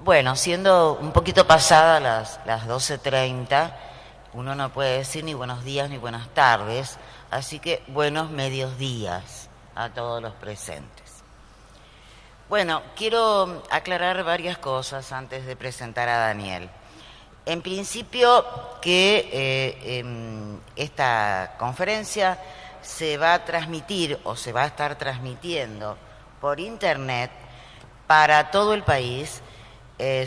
Bueno, siendo un poquito pasadas las 12:30, uno no puede decir ni buenos días ni buenas tardes, así que buenos medios días a todos los presentes. Bueno, quiero aclarar varias cosas antes de presentar a Daniel. En principio, que esta conferencia se va a transmitir o se va a estar transmitiendo por internet para todo el país,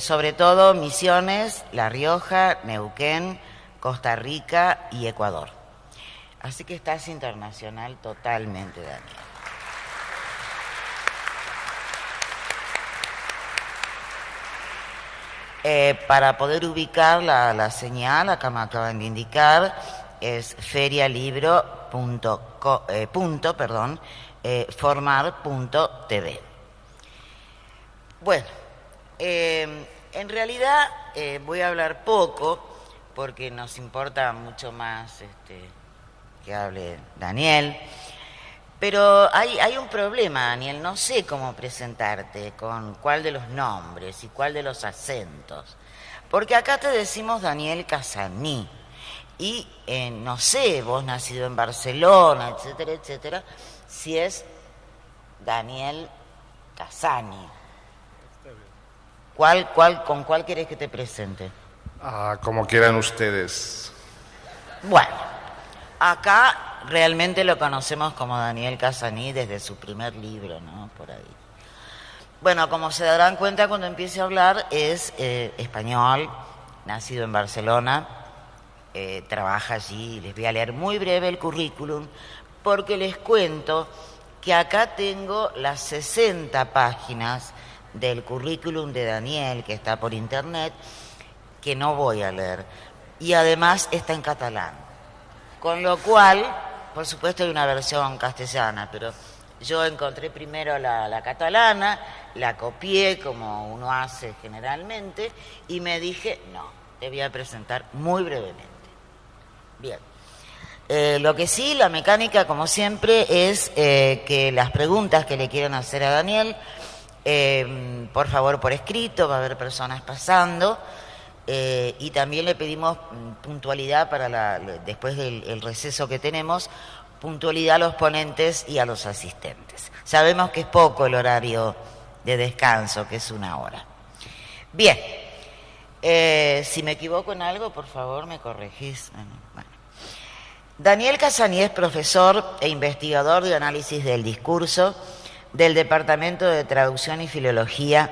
sobre todo Misiones, La Rioja, Neuquén, Costa Rica y Ecuador. Así que estás internacional totalmente, Daniel. Para poder ubicar la señal, acá me acaban de indicar, es ferialibro.formar.tv. Bueno, en realidad voy a hablar poco porque nos importa mucho más que hable Daniel. Pero hay un problema, Daniel, no sé cómo presentarte, con cuál de los nombres y cuál de los acentos. Porque acá te decimos Daniel Casaní. Y no sé, vos nacido en Barcelona, etcétera, etcétera, si es Daniel Casani. ¿Con cuál querés que te presente? Como quieran ustedes. Bueno, acá realmente lo conocemos como Daniel Casaní desde su primer libro, ¿no? Por ahí. Bueno, como se darán cuenta cuando empiece a hablar, es español, nacido en Barcelona, trabaja allí. Les voy a leer muy breve el currículum, porque les cuento que acá tengo las 60 páginas del currículum de Daniel, que está por internet, que no voy a leer. Y además está en catalán. Con lo cual, por supuesto hay una versión castellana, pero yo encontré primero la catalana, la copié como uno hace generalmente, y me dije, no, te voy a presentar muy brevemente. Bien. Lo que sí, la mecánica, como siempre, es que las preguntas que le quieran hacer a Daniel, por favor, por escrito, va a haber personas pasando. Y también le pedimos puntualidad para después del receso que tenemos, puntualidad a los ponentes y a los asistentes. Sabemos que es poco el horario de descanso, que es 1 hora. Bien, si me equivoco en algo, por favor me corregís. Bueno. Daniel Casaní es profesor e investigador de análisis del discurso del Departamento de Traducción y Filología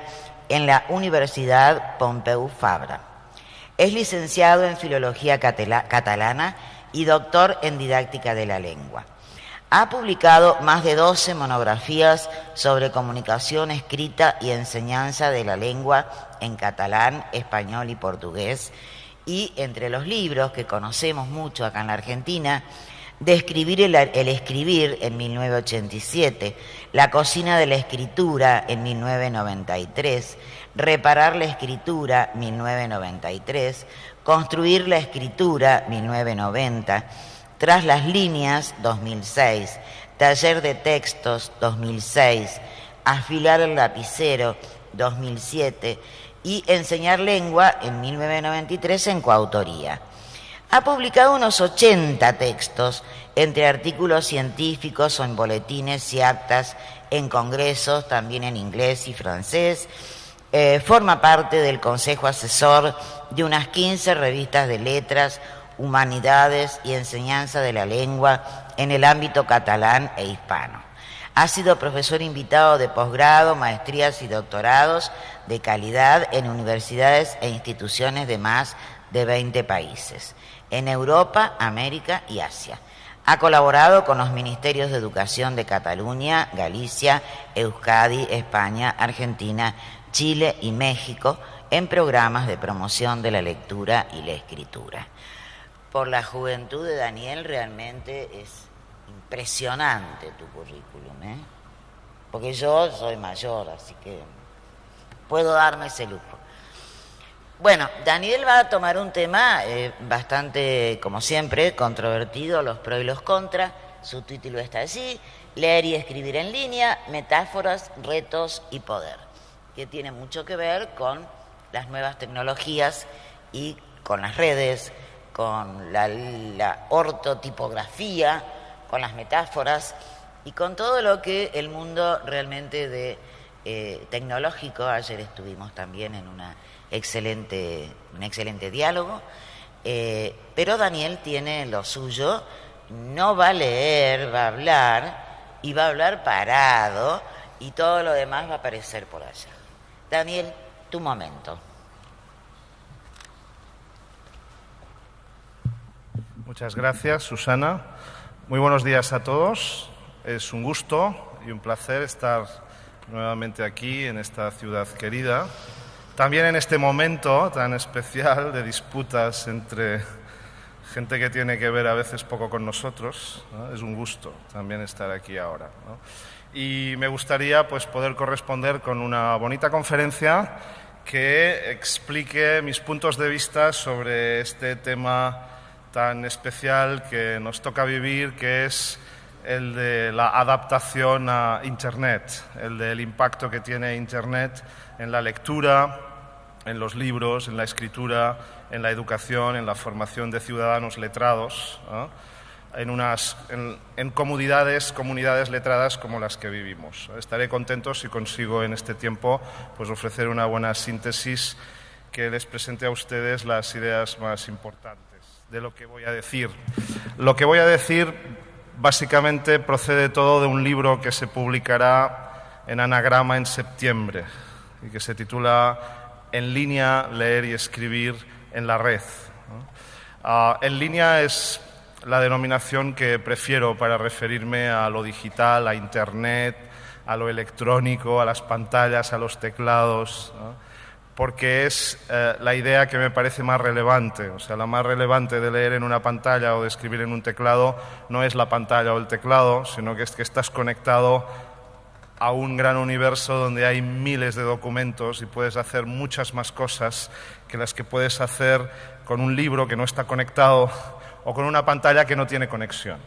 en la Universidad Pompeu Fabra. Es licenciado en Filología Catalana y doctor en Didáctica de la Lengua. Ha publicado más de 12 monografías sobre comunicación escrita y enseñanza de la lengua en catalán, español y portugués. Y entre los libros que conocemos mucho acá en la Argentina, Describir el escribir en 1987, La cocina de la escritura en 1993, Reparar la escritura 1993, Construir la escritura 1990, Tras las líneas 2006, Taller de textos 2006, Afilar el lapicero 2007 y Enseñar lengua en 1993 en coautoría. Ha publicado unos 80 textos, entre artículos científicos o en boletines y actas, en congresos, también en inglés y francés. Forma parte del Consejo Asesor de unas 15 revistas de letras, humanidades y enseñanza de la lengua en el ámbito catalán e hispano. Ha sido profesor invitado de posgrado, maestrías y doctorados de calidad en universidades e instituciones de más de 20 países, en Europa, América y Asia. Ha colaborado con los ministerios de Educación de Cataluña, Galicia, Euskadi, España, Argentina, Chile y México en programas de promoción de la lectura y la escritura. Por la juventud de Daniel realmente es impresionante tu currículum, ¿eh? Porque yo soy mayor, así que puedo darme ese lujo. Bueno, Daniel va a tomar un tema bastante, como siempre, controvertido, los pros y los contras. Su título está allí, Leer y escribir en línea, metáforas, retos y poder, que tiene mucho que ver con las nuevas tecnologías y con las redes, con la ortotipografía, con las metáforas y con todo lo que el mundo realmente tecnológico. Ayer estuvimos también en un excelente diálogo, pero Daniel tiene lo suyo, no va a leer, va a hablar, y va a hablar parado, y todo lo demás va a aparecer por allá. Daniel, tu momento. Muchas gracias, Susana. Muy buenos días a todos. Es un gusto y un placer estar nuevamente aquí en esta ciudad querida. También en este momento tan especial de disputas entre gente que tiene que ver a veces poco con nosotros, ¿no? Es un gusto también estar aquí ahora, ¿no? Y me gustaría pues poder corresponder con una bonita conferencia que explique mis puntos de vista sobre este tema tan especial que nos toca vivir, que es el de la adaptación a Internet, el del impacto que tiene Internet en la lectura, en los libros, en la escritura, en la educación, en la formación de ciudadanos letrados, ¿no? en comunidades letradas como las que vivimos. Estaré contento si consigo en este tiempo pues ofrecer una buena síntesis que les presente a ustedes las ideas más importantes de lo que voy a decir. Lo que voy a decir básicamente procede todo de un libro que se publicará en Anagrama en septiembre y que se titula En línea, leer y escribir en la red, ¿no? En línea es la denominación que prefiero para referirme a lo digital, a Internet, a lo electrónico, a las pantallas, a los teclados, ¿no? Porque es la idea que me parece más relevante. O sea, la más relevante de leer en una pantalla o de escribir en un teclado no es la pantalla o el teclado, sino que es que estás conectado a un gran universo donde hay miles de documentos y puedes hacer muchas más cosas que las que puedes hacer con un libro que no está conectado o con una pantalla que no tiene conexión,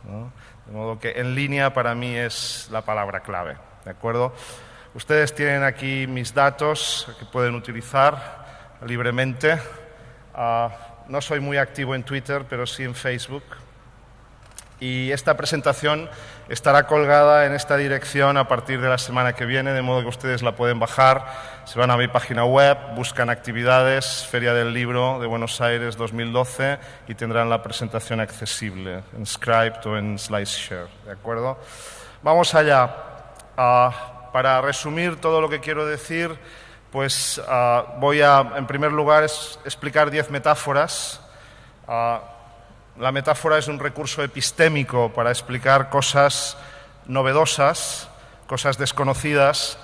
¿no? De modo que en línea para mí es la palabra clave, ¿de acuerdo? Ustedes tienen aquí mis datos que pueden utilizar libremente. No soy muy activo en Twitter, pero sí en Facebook. Y esta presentación estará colgada en esta dirección a partir de la semana que viene, de modo que ustedes la pueden bajar. Se van a mi página web, buscan actividades, Feria del Libro de Buenos Aires 2012 y tendrán la presentación accesible en Scribd o en SlideShare, ¿de acuerdo? Vamos allá. Para resumir todo lo que quiero decir, pues voy a, en primer lugar, explicar 10 metáforas. La metáfora es un recurso epistémico para explicar cosas novedosas, cosas desconocidas,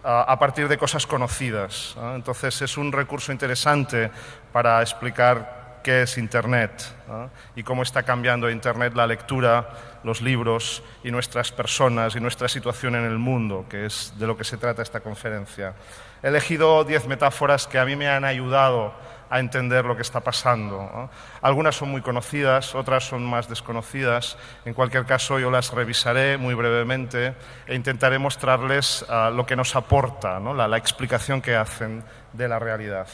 a partir de cosas conocidas, ¿no? Entonces es un recurso interesante para explicar qué es Internet, ¿no? Y cómo está cambiando Internet la lectura, los libros y nuestras personas y nuestra situación en el mundo, que es de lo que se trata esta conferencia. He elegido 10 metáforas que a mí me han ayudado a entender lo que está pasando, ¿no? Algunas son muy conocidas, otras son más desconocidas. En cualquier caso, yo las revisaré muy brevemente e intentaré mostrarles lo que nos aporta, ¿no? la explicación que hacen de la realidad.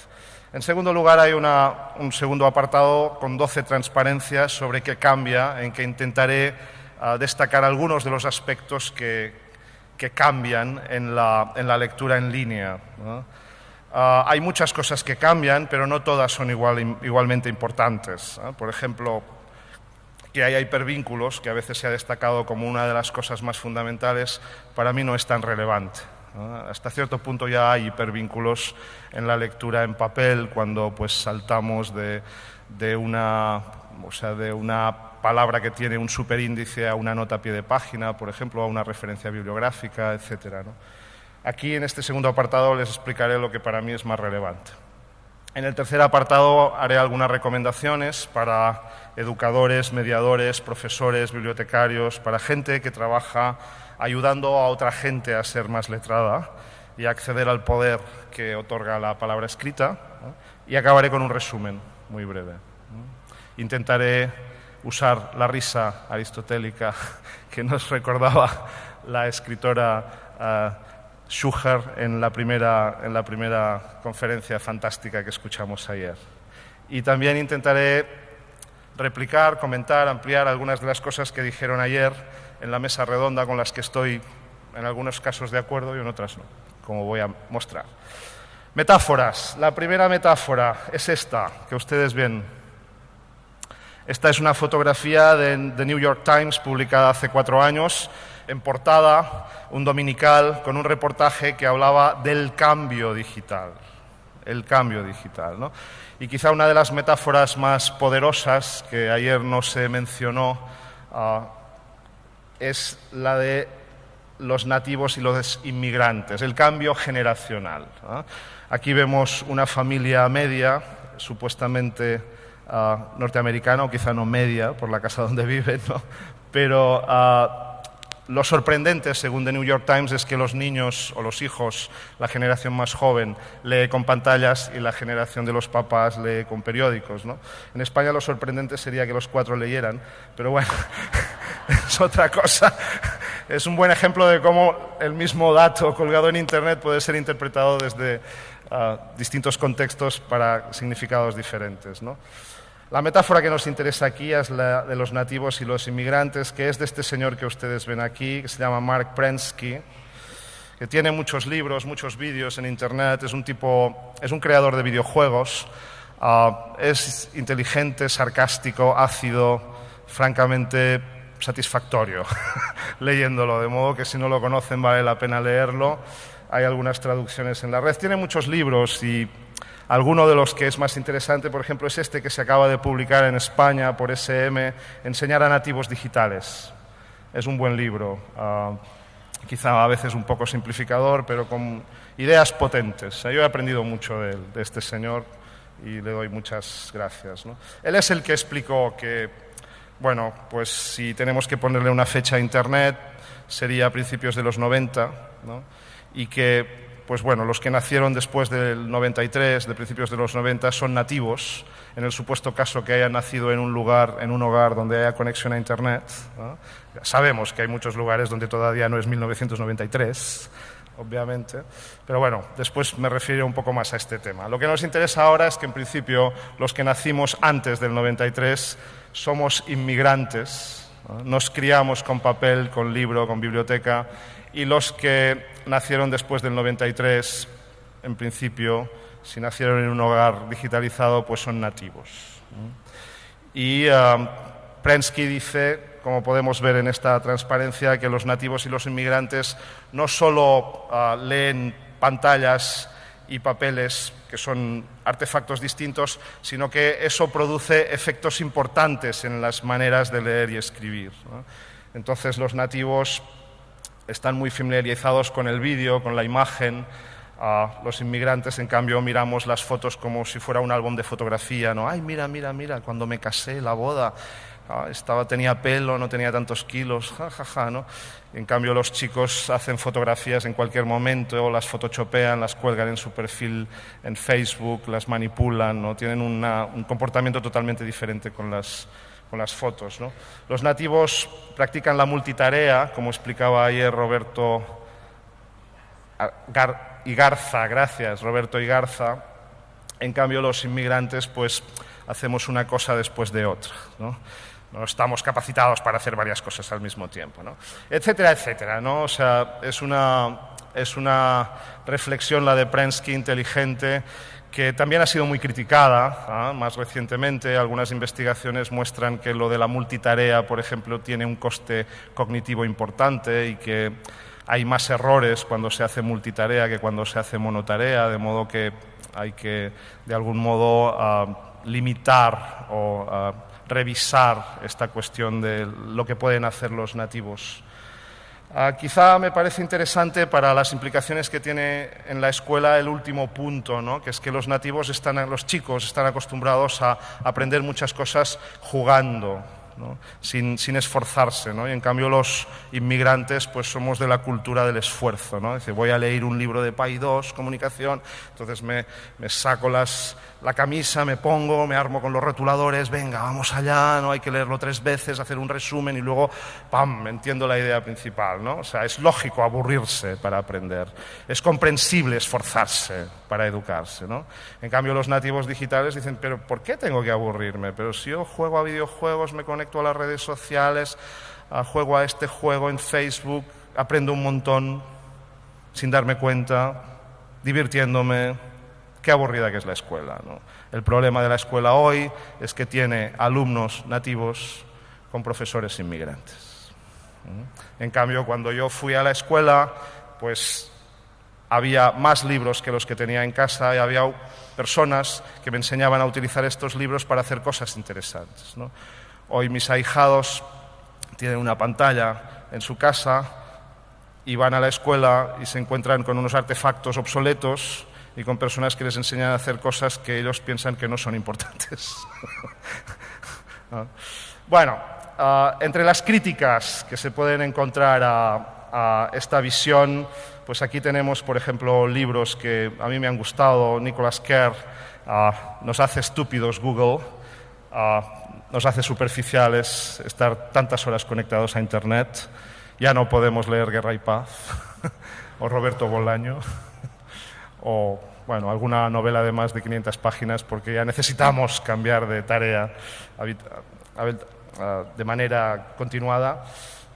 En segundo lugar, hay un segundo apartado con 12 transparencias sobre qué cambia, en que intentaré destacar algunos de los aspectos que cambian en la lectura en línea, ¿no? Hay muchas cosas que cambian, pero no todas son igualmente importantes, ¿eh? Por ejemplo, que haya hipervínculos, que a veces se ha destacado como una de las cosas más fundamentales, para mí no es tan relevante, ¿no? Hasta cierto punto ya hay hipervínculos en la lectura en papel, cuando pues saltamos de una palabra que tiene un superíndice a una nota a pie de página, por ejemplo, a una referencia bibliográfica, etcétera, ¿no? Aquí, en este segundo apartado, les explicaré lo que para mí es más relevante. En el tercer apartado haré algunas recomendaciones para educadores, mediadores, profesores, bibliotecarios, para gente que trabaja ayudando a otra gente a ser más letrada y a acceder al poder que otorga la palabra escrita, ¿no? Y acabaré con un resumen muy breve, ¿no? Intentaré usar la risa aristotélica que nos recordaba la escritora Schuher en la primera conferencia fantástica que escuchamos ayer. Y también intentaré replicar, comentar, ampliar algunas de las cosas que dijeron ayer en la mesa redonda, con las que estoy en algunos casos de acuerdo y en otras no, como voy a mostrar. Metáforas. La primera metáfora es esta, que ustedes ven. Esta es una fotografía de The New York Times, publicada hace 4 años, en portada, un dominical con un reportaje que hablaba del cambio digital. El cambio digital, ¿no? Y quizá una de las metáforas más poderosas que ayer no se mencionó es la de los nativos y los inmigrantes, el cambio generacional, ¿no? Aquí vemos una familia media, supuestamente norteamericana, o quizá no media, por la casa donde viven, ¿no? Pero lo sorprendente, según The New York Times, es que los niños o los hijos, la generación más joven, lee con pantallas y la generación de los papás lee con periódicos, ¿no? En España lo sorprendente sería que los 4 leyeran, pero bueno, es otra cosa. Es un buen ejemplo de cómo el mismo dato colgado en Internet puede ser interpretado desde distintos contextos para significados diferentes, ¿no? La metáfora que nos interesa aquí es la de los nativos y los inmigrantes, que es de este señor que ustedes ven aquí, que se llama Mark Prensky, que tiene muchos libros, muchos vídeos en Internet, es un creador de videojuegos, es inteligente, sarcástico, ácido, francamente satisfactorio leyéndolo, de modo que si no lo conocen vale la pena leerlo. Hay algunas traducciones en la red. Tiene muchos libros y alguno de los que es más interesante, por ejemplo, es este que se acaba de publicar en España por SM, Enseñar a nativos digitales. Es un buen libro, quizá a veces un poco simplificador, pero con ideas potentes. Yo he aprendido mucho de este señor y le doy muchas gracias, ¿no? Él es el que explicó que, bueno, pues si tenemos que ponerle una fecha a Internet, sería a principios de los 90, ¿no? Y que, pues bueno, los que nacieron después del 93, de principios de los 90, son nativos, en el supuesto caso que hayan nacido en un hogar donde haya conexión a Internet, ¿no? Sabemos que hay muchos lugares donde todavía no es 1993, obviamente, pero bueno, después me refiero un poco más a este tema. Lo que nos interesa ahora es que, en principio, los que nacimos antes del 93 somos inmigrantes, ¿no? Nos criamos con papel, con libro, con biblioteca, y los que nacieron después del 93, en principio, si nacieron en un hogar digitalizado, pues son nativos. Y Prensky dice, como podemos ver en esta transparencia, que los nativos y los inmigrantes no solo leen pantallas y papeles, que son artefactos distintos, sino que eso produce efectos importantes en las maneras de leer y escribir, ¿no? Entonces, los nativos están muy familiarizados con el vídeo, con la imagen. Los inmigrantes, en cambio, miramos las fotos como si fuera un álbum de fotografía, ¿no? Ay, mira, mira, mira, cuando me casé, la boda, tenía pelo, no tenía tantos kilos, jajaja, ¿no? En cambio, los chicos hacen fotografías en cualquier momento, las photoshopean, las cuelgan en su perfil en Facebook, las manipulan, ¿no? Tienen un comportamiento totalmente diferente con las fotos, ¿no? Los nativos practican la multitarea, como explicaba ayer Roberto Igarza, gracias, Roberto Igarza. En cambio, los inmigrantes, pues, hacemos una cosa después de otra, ¿no? No estamos capacitados para hacer varias cosas al mismo tiempo, ¿no? Etcétera, etcétera, ¿no? O sea, es una reflexión, la de Prensky, inteligente, que también ha sido muy criticada, más recientemente. Algunas investigaciones muestran que lo de la multitarea, por ejemplo, tiene un coste cognitivo importante y que hay más errores cuando se hace multitarea que cuando se hace monotarea, de modo que hay que, de algún modo, limitar o revisar esta cuestión de lo que pueden hacer los nativos. Quizá me parece interesante para las implicaciones que tiene en la escuela el último punto, ¿no? Que es que los chicos están acostumbrados a aprender muchas cosas jugando, ¿no? sin esforzarse, ¿no? Y en cambio los inmigrantes pues somos de la cultura del esfuerzo, ¿no? Dice, voy a leer un libro de Paidós, comunicación, entonces me saco la camisa, me pongo, me armo con los rotuladores, venga, vamos allá, ¿no? Hay que leerlo 3 veces, hacer un resumen y luego, ¡pam!, entiendo la idea principal, ¿no? O sea, es lógico aburrirse para aprender, es comprensible esforzarse para educarse, ¿no? En cambio los nativos digitales dicen, pero ¿por qué tengo que aburrirme? Pero si yo juego a videojuegos, me conecto a las redes sociales, juego a este juego en Facebook, aprendo un montón sin darme cuenta, divirtiéndome. Qué aburrida que es la escuela, ¿no? El problema de la escuela hoy es que tiene alumnos nativos con profesores inmigrantes. En cambio, cuando yo fui a la escuela, pues había más libros que los que tenía en casa y había personas que me enseñaban a utilizar estos libros para hacer cosas interesantes, ¿no? Hoy mis ahijados tienen una pantalla en su casa y van a la escuela y se encuentran con unos artefactos obsoletos y con personas que les enseñan a hacer cosas que ellos piensan que no son importantes. Bueno, entre las críticas que se pueden encontrar a esta visión, pues aquí tenemos, por ejemplo, libros que a mí me han gustado. Nicholas Kerr, nos hace estúpidos Google, nos hace superficiales estar tantas horas conectados a Internet, ya no podemos leer Guerra y Paz, o Roberto Bolaño, o bueno, alguna novela de más de 500 páginas, porque ya necesitamos cambiar de tarea de manera continuada.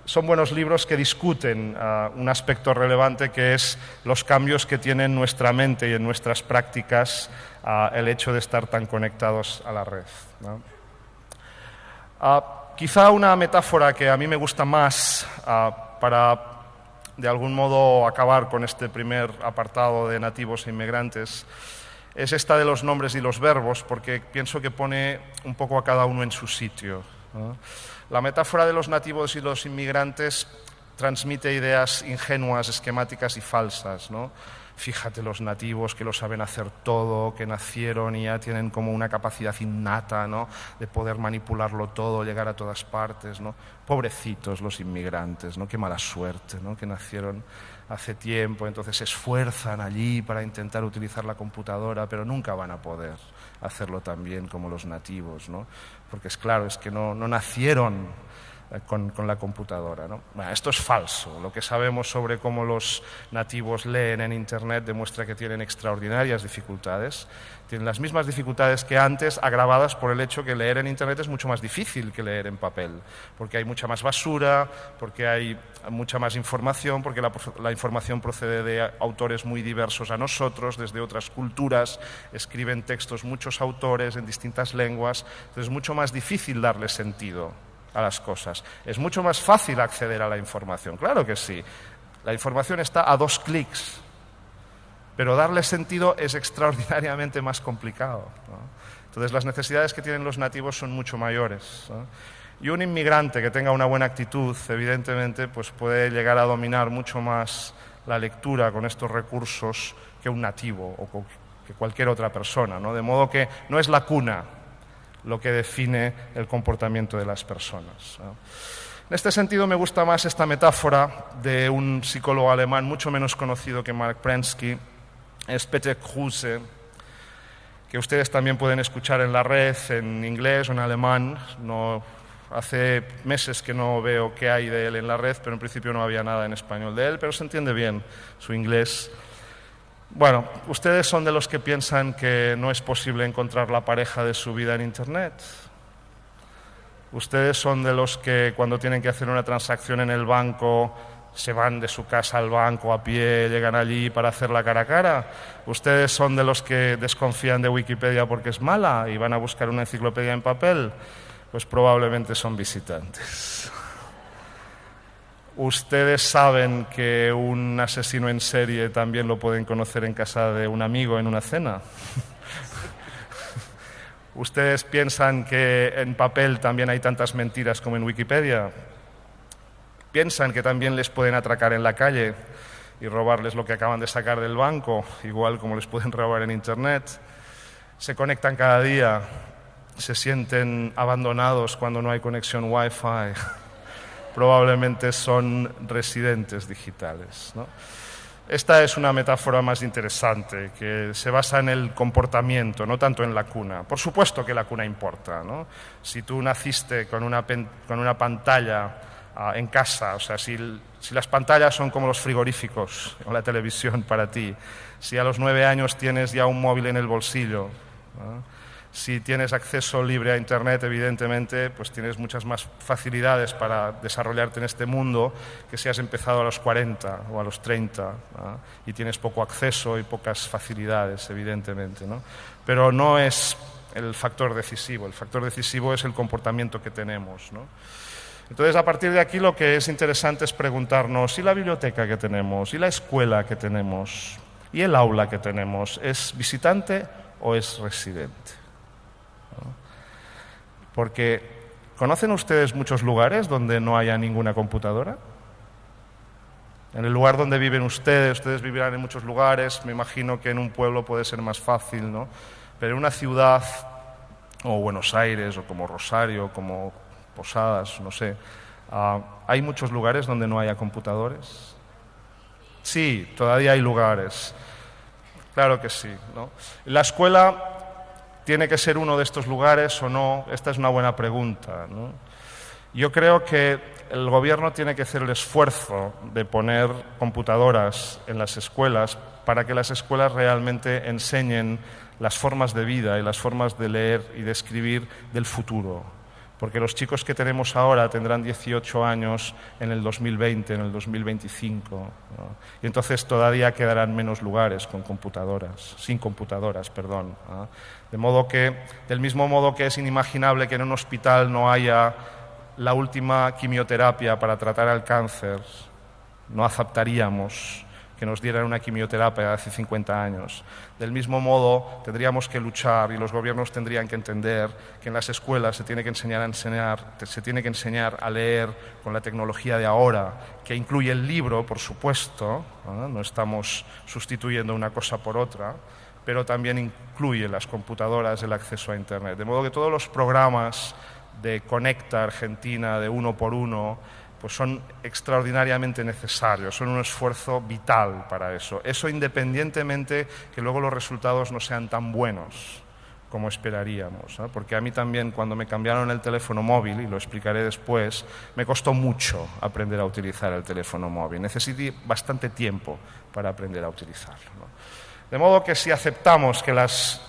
Son buenos libros que discuten un aspecto relevante, que es los cambios que tiene en nuestra mente y en nuestras prácticas el hecho de estar tan conectados a la red, ¿no? Quizá una metáfora que a mí me gusta más para de algún modo acabar con este primer apartado de nativos e inmigrantes es esta de los nombres y los verbos, porque pienso que pone un poco a cada uno en su sitio, ¿no? La metáfora de los nativos y los inmigrantes transmite ideas ingenuas, esquemáticas y falsas, ¿no? Fíjate, los nativos que lo saben hacer todo, que nacieron y ya tienen como una capacidad innata, ¿no?, de poder manipularlo todo, llegar a todas partes, ¿no? Pobrecitos los inmigrantes, ¿no? Qué mala suerte, ¿no?, que nacieron hace tiempo, entonces se esfuerzan allí para intentar utilizar la computadora, pero nunca van a poder hacerlo tan bien como los nativos, ¿no? Porque es claro, es que no nacieron con la computadora, ¿no? Bueno, esto es falso. Lo que sabemos sobre cómo los nativos leen en Internet demuestra que tienen extraordinarias dificultades. Tienen las mismas dificultades que antes, agravadas por el hecho que leer en Internet es mucho más difícil que leer en papel, porque hay mucha más basura, porque hay mucha más información, porque la información procede de autores muy diversos a nosotros, desde otras culturas, escriben textos muchos autores en distintas lenguas, entonces es mucho más difícil darle sentido a las cosas. Es mucho más fácil acceder a la información, claro que sí. La información está a 2 clics, pero darle sentido es extraordinariamente más complicado, ¿no? Entonces las necesidades que tienen los nativos son mucho mayores, ¿no? Y un inmigrante que tenga una buena actitud, evidentemente, pues puede llegar a dominar mucho más la lectura con estos recursos que un nativo o que cualquier otra persona, ¿no? De modo que no es la cuna lo que define el comportamiento de las personas, ¿no? En este sentido me gusta más esta metáfora de un psicólogo alemán mucho menos conocido que Mark Prensky, es Peter Kruse, que ustedes también pueden escuchar en la red en inglés o en alemán. No, hace meses que no veo qué hay de él en la red, pero en principio no había nada en español de él, pero se entiende bien su inglés. Bueno, ustedes son de los que piensan que no es posible encontrar la pareja de su vida en Internet. Ustedes son de los que cuando tienen que hacer una transacción en el banco se van de su casa al banco a pie, llegan allí para hacerla cara a cara. Ustedes son de los que desconfían de Wikipedia porque es mala y van a buscar una enciclopedia en papel. Pues probablemente son visitantes. Ustedes saben que un asesino en serie también lo pueden conocer en casa de un amigo en una cena. Ustedes piensan que en papel también hay tantas mentiras como en Wikipedia. Piensan que también les pueden atracar en la calle y robarles lo que acaban de sacar del banco, igual como les pueden robar en Internet. Se conectan cada día se sienten abandonados cuando no hay conexión Wi-Fi, probablemente son residentes digitales, ¿no? Esta es una metáfora más interesante, que se basa en el comportamiento, no tanto en la cuna. Por supuesto que la cuna importa, ¿no? Si tú naciste con una pantalla en casa, o sea, si las pantallas son como los frigoríficos o la televisión para ti, si a los 9 años tienes ya un móvil en el bolsillo, ¿no? Si tienes acceso libre a Internet, evidentemente, pues tienes muchas más facilidades para desarrollarte en este mundo que si has empezado a los 40 o a los 30, ¿no? Y tienes poco acceso y pocas facilidades, evidentemente, ¿no? Pero no es el factor decisivo es el comportamiento que tenemos, ¿no? Entonces, a partir de aquí, lo que es interesante es preguntarnos, ¿y la biblioteca que tenemos? ¿Y la escuela que tenemos? ¿Y el aula que tenemos? ¿Es visitante o es residente? Porque, ¿conocen ustedes muchos lugares donde no haya ninguna computadora? En el lugar donde viven ustedes vivirán en muchos lugares, me imagino que en un pueblo puede ser más fácil, ¿no? Pero en una ciudad, o Buenos Aires, o como Rosario, como Posadas, no sé, ¿hay muchos lugares donde no haya computadores? Sí, todavía hay lugares. Claro que sí, ¿no? La escuela ¿tiene que ser uno de estos lugares o no? Esta es una buena pregunta, ¿no? Yo creo que el gobierno tiene que hacer el esfuerzo de poner computadoras en las escuelas para que las escuelas realmente enseñen las formas de vida y las formas de leer y de escribir del futuro. Porque los chicos que tenemos ahora tendrán 18 años en el 2020, en el 2025, ¿no? Y entonces todavía quedarán menos lugares sin computadoras, perdón, ¿no? De modo que, del mismo modo que es inimaginable que en un hospital no haya la última quimioterapia para tratar el cáncer, no aceptaríamos que nos dieran una quimioterapia de hace 50 años. Del mismo modo, tendríamos que luchar y los gobiernos tendrían que entender que en las escuelas se tiene que enseñar a leer con la tecnología de ahora, que incluye el libro, por supuesto, no estamos sustituyendo una cosa por otra, pero también incluye las computadoras, el acceso a Internet. De modo que todos los programas de Conecta Argentina, de Uno por Uno, pues son extraordinariamente necesarios, son un esfuerzo vital para eso. Eso independientemente que luego los resultados no sean tan buenos como esperaríamos, ¿no? Porque a mí también, cuando me cambiaron el teléfono móvil, y lo explicaré después, me costó mucho aprender a utilizar el teléfono móvil. Necesité bastante tiempo para aprender a utilizarlo, ¿no? De modo que si aceptamos que las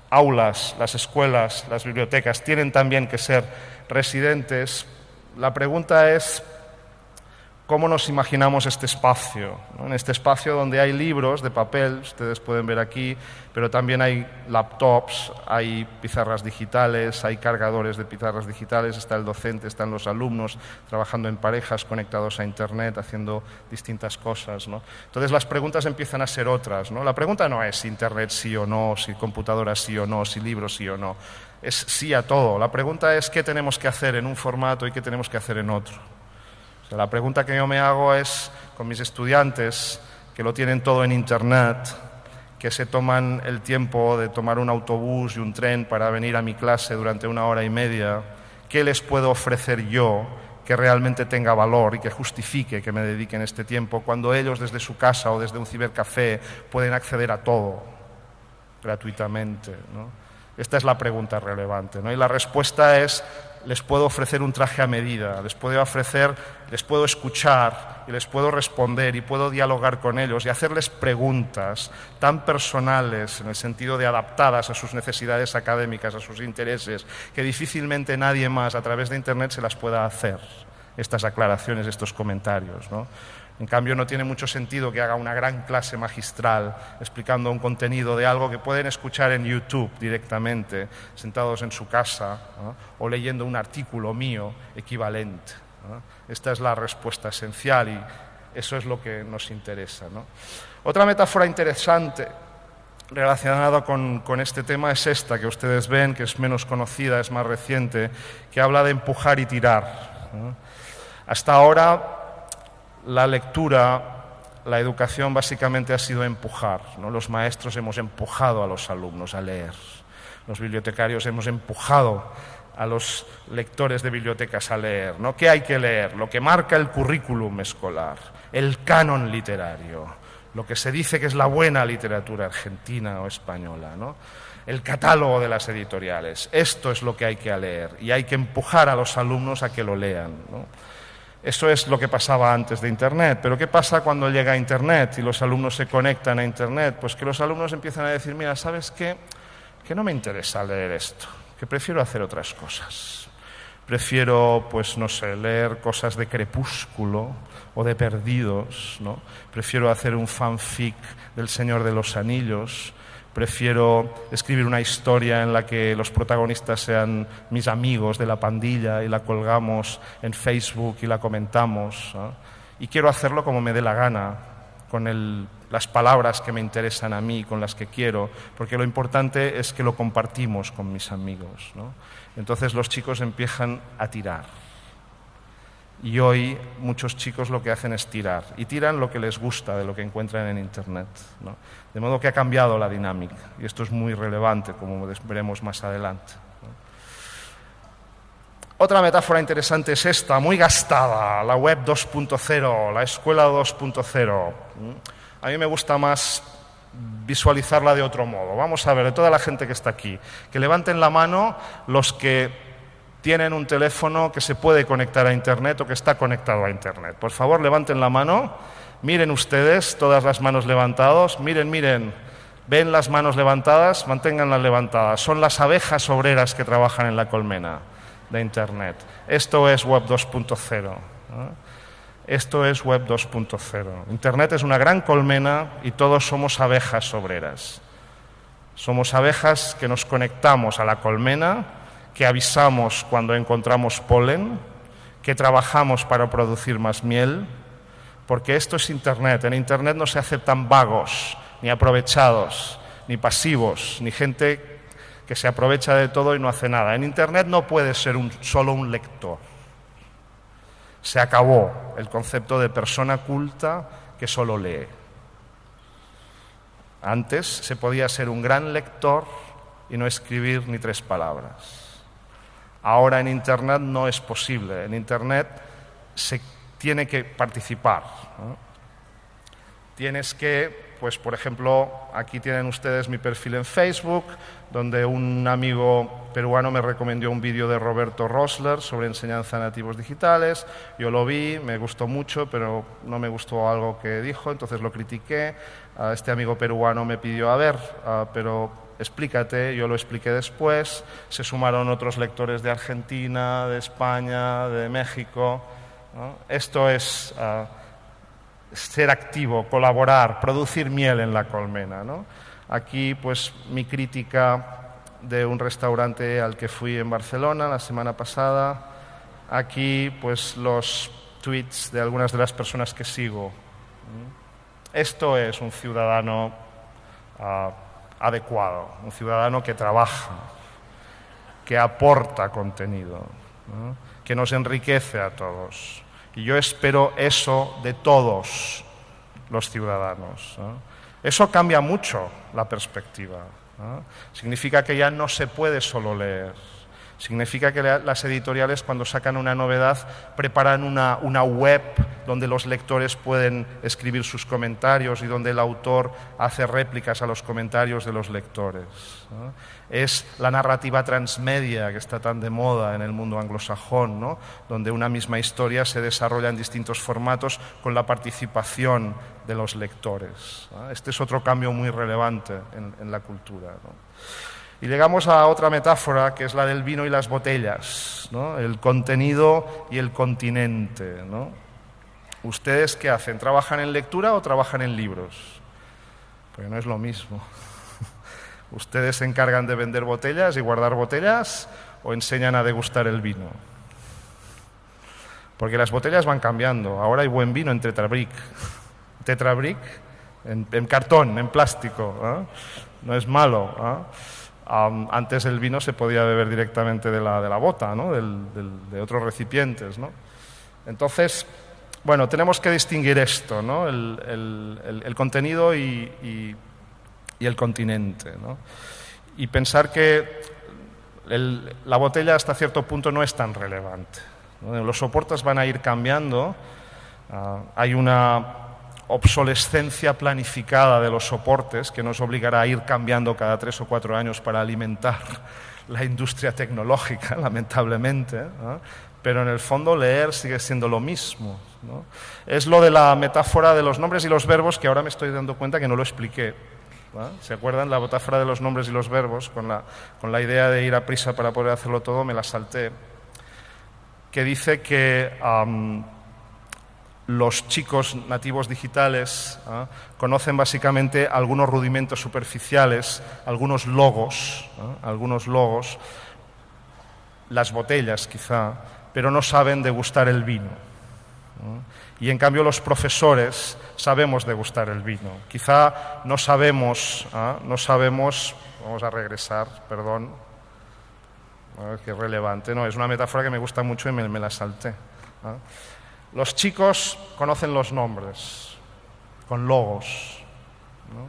aulas, las escuelas, las bibliotecas tienen también que ser residentes, la pregunta es ¿cómo nos imaginamos este espacio? ¿No? En este espacio donde hay libros de papel, ustedes pueden ver aquí, pero también hay laptops, hay pizarras digitales, hay cargadores de pizarras digitales, está el docente, están los alumnos trabajando en parejas, conectados a Internet, haciendo distintas cosas, ¿no? Entonces las preguntas empiezan a ser otras, ¿no? La pregunta no es si Internet sí o no, si computadoras sí o no, si libros sí o no. Es sí a todo. La pregunta es qué tenemos que hacer en un formato y qué tenemos que hacer en otro. O sea, la pregunta que yo me hago es, con mis estudiantes, que lo tienen todo en Internet, que se toman el tiempo de tomar un autobús y un tren para venir a mi clase durante 1 hora y media, ¿qué les puedo ofrecer yo que realmente tenga valor y que justifique que me dediquen este tiempo cuando ellos desde su casa o desde un cibercafé pueden acceder a todo gratuitamente, ¿no? Esta es la pregunta relevante, ¿no? Y la respuesta es, les puedo ofrecer un traje a medida, les puedo escuchar y les puedo responder y puedo dialogar con ellos y hacerles preguntas tan personales, en el sentido de adaptadas a sus necesidades académicas, a sus intereses, que difícilmente nadie más a través de Internet se las pueda hacer, estas aclaraciones, estos comentarios, ¿no? En cambio, no tiene mucho sentido que haga una gran clase magistral explicando un contenido de algo que pueden escuchar en YouTube directamente, sentados en su casa, ¿no? O leyendo un artículo mío equivalente, ¿no? Esta es la respuesta esencial y eso es lo que nos interesa, ¿no? Otra metáfora interesante relacionada con este tema es esta, que ustedes ven, que es menos conocida, es más reciente, que habla de empujar y tirar, ¿no? Hasta ahora, la lectura, la educación básicamente ha sido empujar, ¿no? Los maestros hemos empujado a los alumnos a leer. Los bibliotecarios hemos empujado a los lectores de bibliotecas a leer, ¿no? ¿Qué hay que leer? Lo que marca el currículum escolar, el canon literario, lo que se dice que es la buena literatura argentina o española, ¿no? El catálogo de las editoriales. Esto es lo que hay que leer y hay que empujar a los alumnos a que lo lean, ¿no? Eso es lo que pasaba antes de Internet. Pero ¿qué pasa cuando llega Internet y los alumnos se conectan a Internet? Pues que los alumnos empiezan a decir, mira, ¿sabes qué? Que no me interesa leer esto, que prefiero hacer otras cosas. Prefiero, pues no sé, leer cosas de Crepúsculo o de Perdidos, ¿no? Prefiero hacer un fanfic del Señor de los Anillos. Prefiero escribir una historia en la que los protagonistas sean mis amigos de la pandilla y la colgamos en Facebook y la comentamos, ¿no? Y quiero hacerlo como me dé la gana, con las palabras que me interesan a mí, con las que quiero, porque lo importante es que lo compartimos con mis amigos, ¿no? Entonces los chicos empiezan a tirar. Y hoy muchos chicos lo que hacen es tirar, y tiran lo que les gusta de lo que encuentran en Internet, ¿no? De modo que ha cambiado la dinámica, y esto es muy relevante, como veremos más adelante, ¿no? Otra metáfora interesante es esta, muy gastada, la web 2.0, la escuela 2.0. A mí me gusta más visualizarla de otro modo. Vamos a ver, de toda la gente que está aquí, que levanten la mano los que tienen un teléfono que se puede conectar a Internet o que está conectado a Internet. Por favor, levanten la mano. Miren ustedes, todas las manos levantadas. Miren. ¿Ven las manos levantadas? Manténganlas levantadas. Son las abejas obreras que trabajan en la colmena de Internet. Esto es Web 2.0, ¿no? Esto es Web 2.0. Internet es una gran colmena y todos somos abejas obreras. Somos abejas que nos conectamos a la colmena, que avisamos cuando encontramos polen, que trabajamos para producir más miel, porque esto es Internet. En Internet no se aceptan vagos, ni aprovechados, ni pasivos, ni gente que se aprovecha de todo y no hace nada. En Internet no puede ser solo un lector. Se acabó el concepto de persona culta que solo lee. Antes se podía ser un gran lector y no escribir ni 3 palabras. Ahora en Internet no es posible. En Internet se tiene que participar, ¿no? Tienes que, pues por ejemplo, aquí tienen ustedes mi perfil en Facebook, donde un amigo peruano me recomendó un vídeo de Roberto Rosler sobre enseñanza de nativos digitales. Yo lo vi, me gustó mucho, pero no me gustó algo que dijo, entonces lo critiqué. Este amigo peruano me pidió, pero explícate, yo lo expliqué después. Se sumaron otros lectores de Argentina, de España, de México, ¿no? Esto es ser activo, colaborar, producir miel en la colmena, ¿no? Aquí, pues, mi crítica de un restaurante al que fui en Barcelona la semana pasada. Aquí, pues, los tweets de algunas de las personas que sigo. Esto es un ciudadano adecuado, un ciudadano que trabaja, que aporta contenido, ¿no? Que nos enriquece a todos. Y yo espero eso de todos los ciudadanos, ¿no? Eso cambia mucho la perspectiva, ¿no? Significa que ya no se puede solo leer. Significa que las editoriales, cuando sacan una novedad, preparan una web donde los lectores pueden escribir sus comentarios y donde el autor hace réplicas a los comentarios de los lectores, ¿no? Es la narrativa transmedia que está tan de moda en el mundo anglosajón, ¿no? Donde una misma historia se desarrolla en distintos formatos con la participación de los lectores, ¿no? Este es otro cambio muy relevante en la cultura, ¿no? Y llegamos a otra metáfora, que es la del vino y las botellas, ¿no? El contenido y el continente, ¿no? ¿Ustedes qué hacen? ¿Trabajan en lectura o trabajan en libros? Pues no es lo mismo. ¿Ustedes se encargan de vender botellas y guardar botellas o enseñan a degustar el vino? Porque las botellas van cambiando. Ahora hay buen vino en Tetrabric. Tetrabric en cartón, en plástico, ¿eh? No es malo, ¿eh? Antes el vino se podía beber directamente de la bota, ¿no? De otros recipientes, ¿no? Entonces, bueno, tenemos que distinguir esto, ¿no? El contenido y el continente, ¿no? y pensar que la botella hasta cierto punto no es tan relevante, ¿no? Los soportes van a ir cambiando, hay una obsolescencia planificada de los soportes que nos obligará a ir cambiando cada 3 o 4 años para alimentar la industria tecnológica, lamentablemente, ¿no? Pero en el fondo leer sigue siendo lo mismo, ¿no? Es lo de la metáfora de los nombres y los verbos que ahora me estoy dando cuenta que no lo expliqué, ¿no? ¿Se acuerdan? La metáfora de los nombres y los verbos, con la idea de ir a prisa para poder hacerlo todo, me la salté, que dice que los chicos nativos digitales conocen básicamente algunos rudimentos superficiales, algunos logos, las botellas quizá, pero no saben degustar el vino, ¿no? Y en cambio los profesores sabemos degustar el vino. Quizá no sabemos, vamos a regresar, perdón, qué relevante, no, es una metáfora que me gusta mucho y me la salté, ¿no? Los chicos conocen los nombres, con logos, ¿no?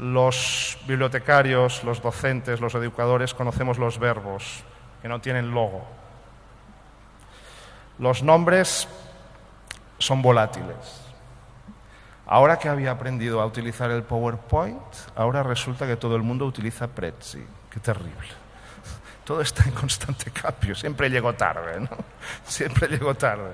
Los bibliotecarios, los docentes, los educadores conocemos los verbos, que no tienen logo. Los nombres son volátiles. Ahora que había aprendido a utilizar el PowerPoint, ahora resulta que todo el mundo utiliza Prezi. Qué terrible. Todo está en constante cambio. Siempre llego tarde, ¿no? Siempre llego tarde,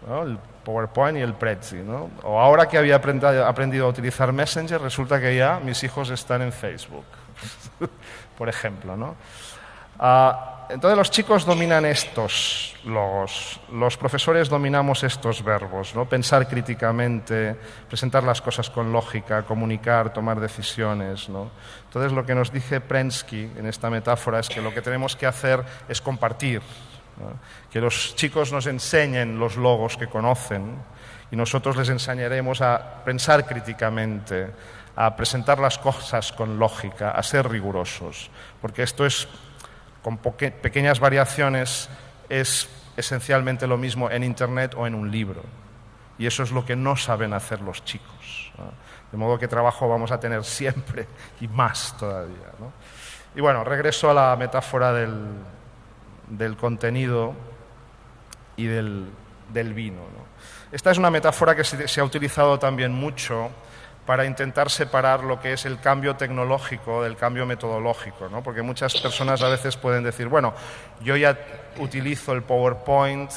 ¿no? El PowerPoint y el Prezi, ¿no? O ahora que había aprendido a utilizar Messenger, resulta que ya mis hijos están en Facebook, por ejemplo, ¿no? Entonces los chicos dominan estos logos, los profesores dominamos estos verbos, ¿no? Pensar críticamente, presentar las cosas con lógica, comunicar, tomar decisiones, ¿no? Entonces lo que nos dice Prensky en esta metáfora es que lo que tenemos que hacer es compartir, ¿no? Que los chicos nos enseñen los logos que conocen y nosotros les enseñaremos a pensar críticamente, a presentar las cosas con lógica, a ser rigurosos, porque esto es, con pequeñas variaciones, es esencialmente lo mismo en Internet o en un libro. Y eso es lo que no saben hacer los chicos, ¿no? De modo que trabajo vamos a tener siempre y más todavía, ¿no? Y bueno, regreso a la metáfora del contenido y del vino, ¿no? Esta es una metáfora que se ha utilizado también mucho para intentar separar lo que es el cambio tecnológico del cambio metodológico, ¿no? Porque muchas personas a veces pueden decir, bueno, yo ya utilizo el PowerPoint,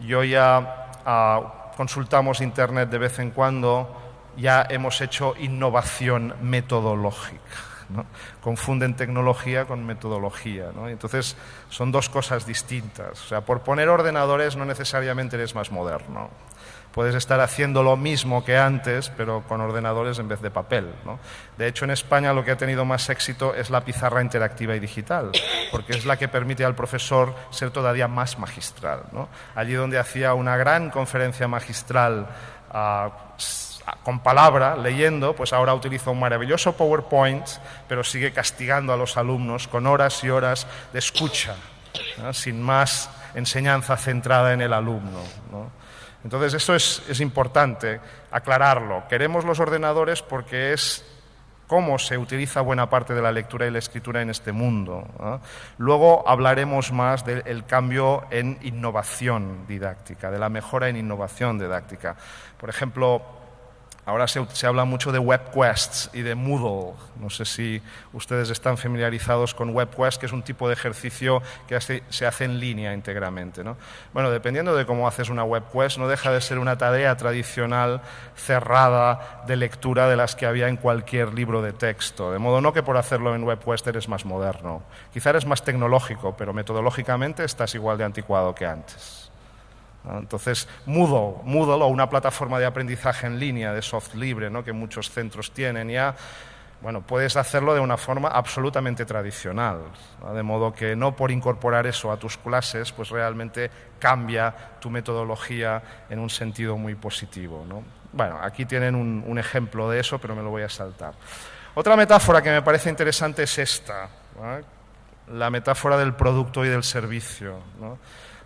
yo ya consultamos Internet de vez en cuando, ya hemos hecho innovación metodológica, ¿no? Confunden tecnología con metodología, ¿no? Entonces son dos cosas distintas. O sea, por poner ordenadores no necesariamente eres más moderno. Puedes estar haciendo lo mismo que antes, pero con ordenadores en vez de papel, ¿no? De hecho, en España lo que ha tenido más éxito es la pizarra interactiva y digital, porque es la que permite al profesor ser todavía más magistral, ¿no? Allí donde hacía una gran conferencia magistral con palabra, leyendo, pues ahora utiliza un maravilloso PowerPoint, pero sigue castigando a los alumnos con horas y horas de escucha, ¿no? Sin más enseñanza centrada en el alumno, ¿no? Entonces, esto es importante aclararlo. Queremos los ordenadores porque es cómo se utiliza buena parte de la lectura y la escritura en este mundo, ¿no? Luego hablaremos más del cambio en innovación didáctica, de la mejora en innovación didáctica. Por ejemplo, ahora se habla mucho de WebQuests y de Moodle. No sé si ustedes están familiarizados con WebQuest, que es un tipo de ejercicio que se hace en línea íntegramente, ¿no? Bueno, dependiendo de cómo haces una WebQuest, no deja de ser una tarea tradicional cerrada de lectura de las que había en cualquier libro de texto. De modo no que por hacerlo en WebQuest eres más moderno. Quizá eres más tecnológico, pero metodológicamente estás igual de anticuado que antes. Entonces, Moodle o una plataforma de aprendizaje en línea de software libre, ¿no? Que muchos centros tienen ya, bueno, puedes hacerlo de una forma absolutamente tradicional, ¿no? De modo que no por incorporar eso a tus clases, pues realmente cambia tu metodología en un sentido muy positivo, ¿no? Bueno, aquí tienen un ejemplo de eso, pero me lo voy a saltar. Otra metáfora que me parece interesante es esta, ¿no? La metáfora del producto y del servicio, ¿no?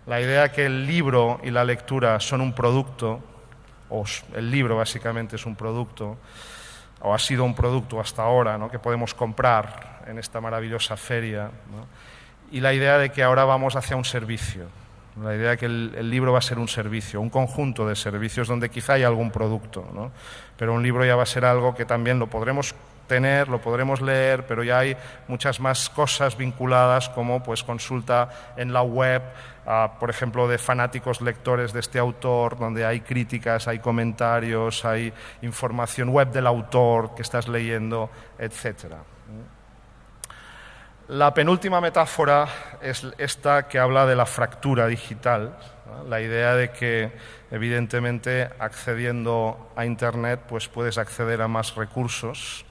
La idea que el libro y la lectura son un producto, o el libro básicamente es un producto, o ha sido un producto hasta ahora, ¿no?, que podemos comprar en esta maravillosa feria, ¿no? Y la idea de que ahora vamos hacia un servicio, la idea de que el libro va a ser un servicio, un conjunto de servicios donde quizá haya algún producto, ¿no? Pero un libro ya va a ser algo que también lo podremos tener, lo podremos leer, pero ya hay muchas más cosas vinculadas, como pues consulta en la web, por ejemplo, de fanáticos lectores de este autor, donde hay críticas, hay comentarios, hay información web del autor que estás leyendo, etcétera. La penúltima metáfora es esta que habla de la fractura digital, ¿no? La idea de que, evidentemente, accediendo a Internet, pues puedes acceder a más recursos,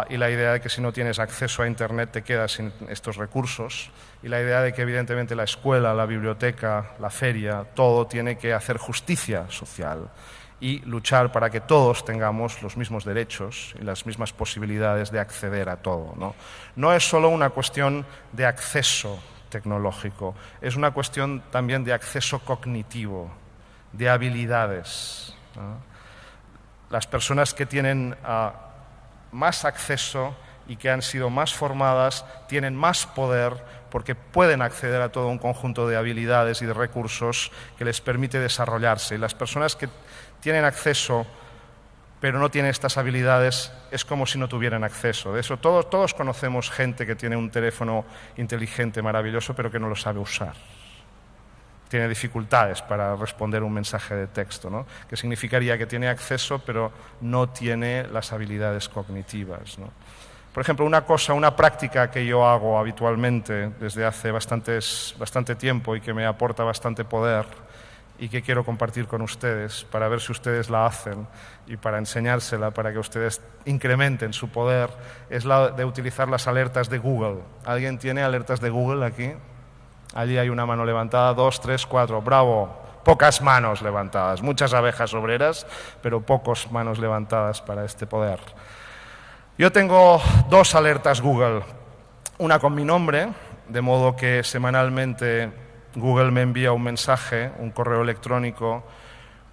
y la idea de que si no tienes acceso a Internet te quedas sin estos recursos, y la idea de que, evidentemente, la escuela, la biblioteca, la feria, todo tiene que hacer justicia social y luchar para que todos tengamos los mismos derechos y las mismas posibilidades de acceder a todo, ¿no? No es solo una cuestión de acceso tecnológico, es una cuestión también de acceso cognitivo, de habilidades, ¿no? Las personas que tienen más acceso y que han sido más formadas tienen más poder porque pueden acceder a todo un conjunto de habilidades y de recursos que les permite desarrollarse. Y las personas que tienen acceso pero no tienen estas habilidades es como si no tuvieran acceso. De eso todos conocemos gente que tiene un teléfono inteligente maravilloso pero que no lo sabe usar. Tiene dificultades para responder un mensaje de texto, ¿no? Que significaría que tiene acceso pero no tiene las habilidades cognitivas, ¿no? Por ejemplo, una práctica que yo hago habitualmente desde hace bastante tiempo y que me aporta bastante poder y que quiero compartir con ustedes para ver si ustedes la hacen y para enseñársela, para que ustedes incrementen su poder, es la de utilizar las alertas de Google. ¿Alguien tiene alertas de Google aquí? Allí hay una mano levantada, 2, 3, 4, bravo. Pocas manos levantadas, muchas abejas obreras, pero pocas manos levantadas para este poder. Yo tengo 2 alertas Google, una con mi nombre, de modo que semanalmente Google me envía un mensaje, un correo electrónico,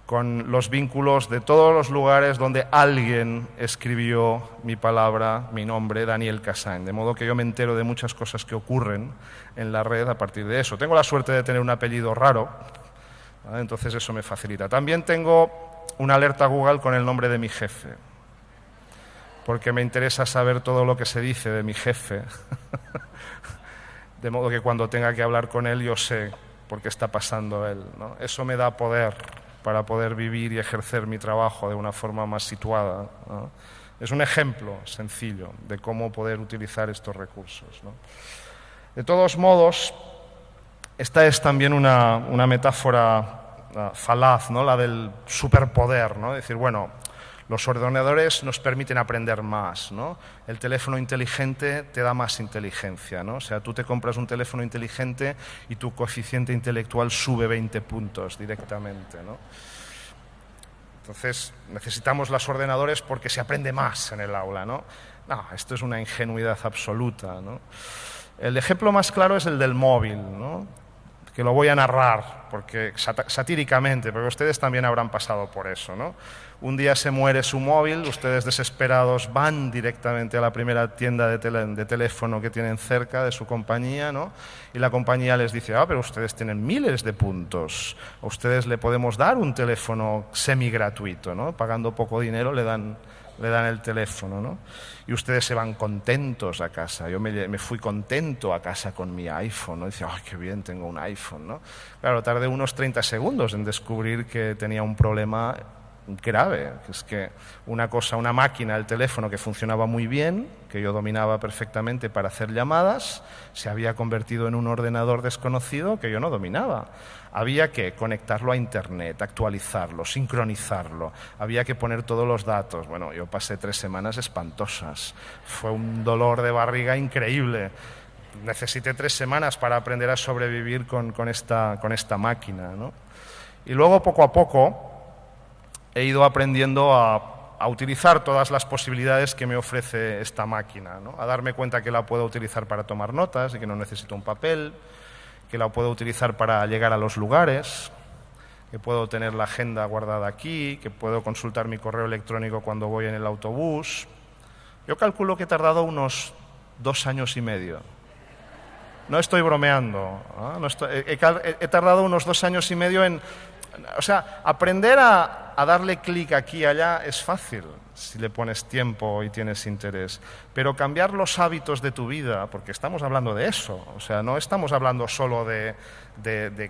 con los vínculos de todos los lugares donde alguien escribió mi palabra, mi nombre, Daniel Cassagne, de modo que yo me entero de muchas cosas que ocurren en la red a partir de eso. Tengo la suerte de tener un apellido raro, ¿vale? Entonces eso me facilita. También tengo una alerta Google con el nombre de mi jefe, porque me interesa saber todo lo que se dice de mi jefe, de modo que cuando tenga que hablar con él yo sé por qué está pasando él, ¿no? Eso me da poder para poder vivir y ejercer mi trabajo de una forma más situada, ¿no? Es un ejemplo sencillo de cómo poder utilizar estos recursos, ¿no? De todos modos, esta es también una metáfora falaz, ¿no? La del superpoder, ¿no? Es decir, bueno, los ordenadores nos permiten aprender más, ¿no? El teléfono inteligente te da más inteligencia, ¿no? O sea, tú te compras un teléfono inteligente y tu coeficiente intelectual sube 20 puntos directamente, ¿no? Entonces, necesitamos los ordenadores porque se aprende más en el aula, ¿no? No, esto es una ingenuidad absoluta, ¿no? El ejemplo más claro es el del móvil, ¿no? Que lo voy a narrar porque satíricamente, porque ustedes también habrán pasado por eso, ¿no? Un día se muere su móvil, ustedes desesperados van directamente a la primera tienda de teléfono que tienen cerca de su compañía, ¿no? Y la compañía les dice, pero ustedes tienen miles de puntos, a ustedes le podemos dar un teléfono semi-gratuito, ¿no? Pagando poco dinero le dan el teléfono, ¿no? Y ustedes se van contentos a casa. Yo me fui contento a casa con mi iPhone, ¿no? Y decía, ¡ay, qué bien, tengo un iPhone!, ¿no? Claro, tardé unos 30 segundos en descubrir que tenía un problema grave, que es que una máquina, el teléfono que funcionaba muy bien, que yo dominaba perfectamente para hacer llamadas, se había convertido en un ordenador desconocido que yo no dominaba. Había que conectarlo a Internet, actualizarlo, sincronizarlo, había que poner todos los datos. Bueno, yo pasé 3 semanas espantosas, fue un dolor de barriga increíble. Necesité 3 semanas para aprender a sobrevivir con esta máquina, ¿no? Y luego, poco a poco, he ido aprendiendo a utilizar todas las posibilidades que me ofrece esta máquina, ¿no? A darme cuenta que la puedo utilizar para tomar notas y que no necesito un papel, que la puedo utilizar para llegar a los lugares, que puedo tener la agenda guardada aquí, que puedo consultar mi correo electrónico cuando voy en el autobús. Yo calculo que he tardado unos 2 años y medio. No estoy bromeando. He tardado unos 2 años y medio en... O sea, aprender a darle clic aquí y allá es fácil si le pones tiempo y tienes interés. Pero cambiar los hábitos de tu vida, porque estamos hablando de eso, o sea, no estamos hablando solo de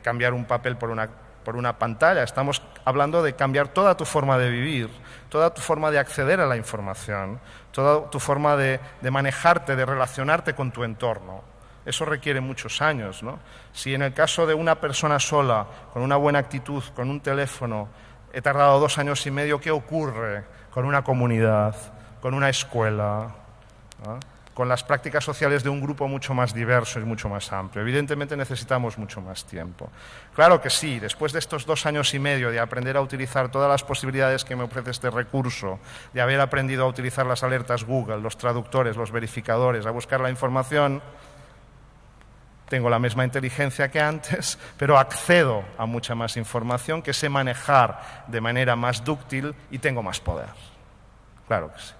cambiar un papel por una pantalla, estamos hablando de cambiar toda tu forma de vivir, toda tu forma de acceder a la información, toda tu forma de manejarte, de relacionarte con tu entorno. Eso requiere muchos años, ¿no? Si en el caso de una persona sola, con una buena actitud, con un teléfono, he tardado 2 años y medio, ¿qué ocurre con una comunidad, con una escuela, ¿no? Con las prácticas sociales de un grupo mucho más diverso y mucho más amplio? Evidentemente necesitamos mucho más tiempo. Claro que sí, después de estos 2 años y medio de aprender a utilizar todas las posibilidades que me ofrece este recurso, de haber aprendido a utilizar las alertas Google, los traductores, los verificadores, a buscar la información, tengo la misma inteligencia que antes, pero accedo a mucha más información que sé manejar de manera más dúctil y tengo más poder. Claro que sí.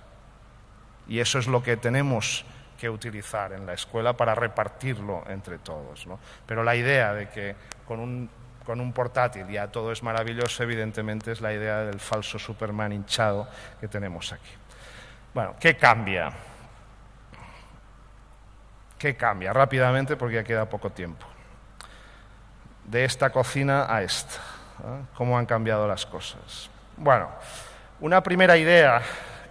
Y eso es lo que tenemos que utilizar en la escuela para repartirlo entre todos, ¿no? Pero la idea de que con un portátil ya todo es maravilloso, evidentemente es la idea del falso Superman hinchado que tenemos aquí. Bueno, ¿qué cambia? ¿Qué cambia? Rápidamente, porque ya queda poco tiempo. De esta cocina a esta, ¿eh? ¿Cómo han cambiado las cosas? Bueno, una primera idea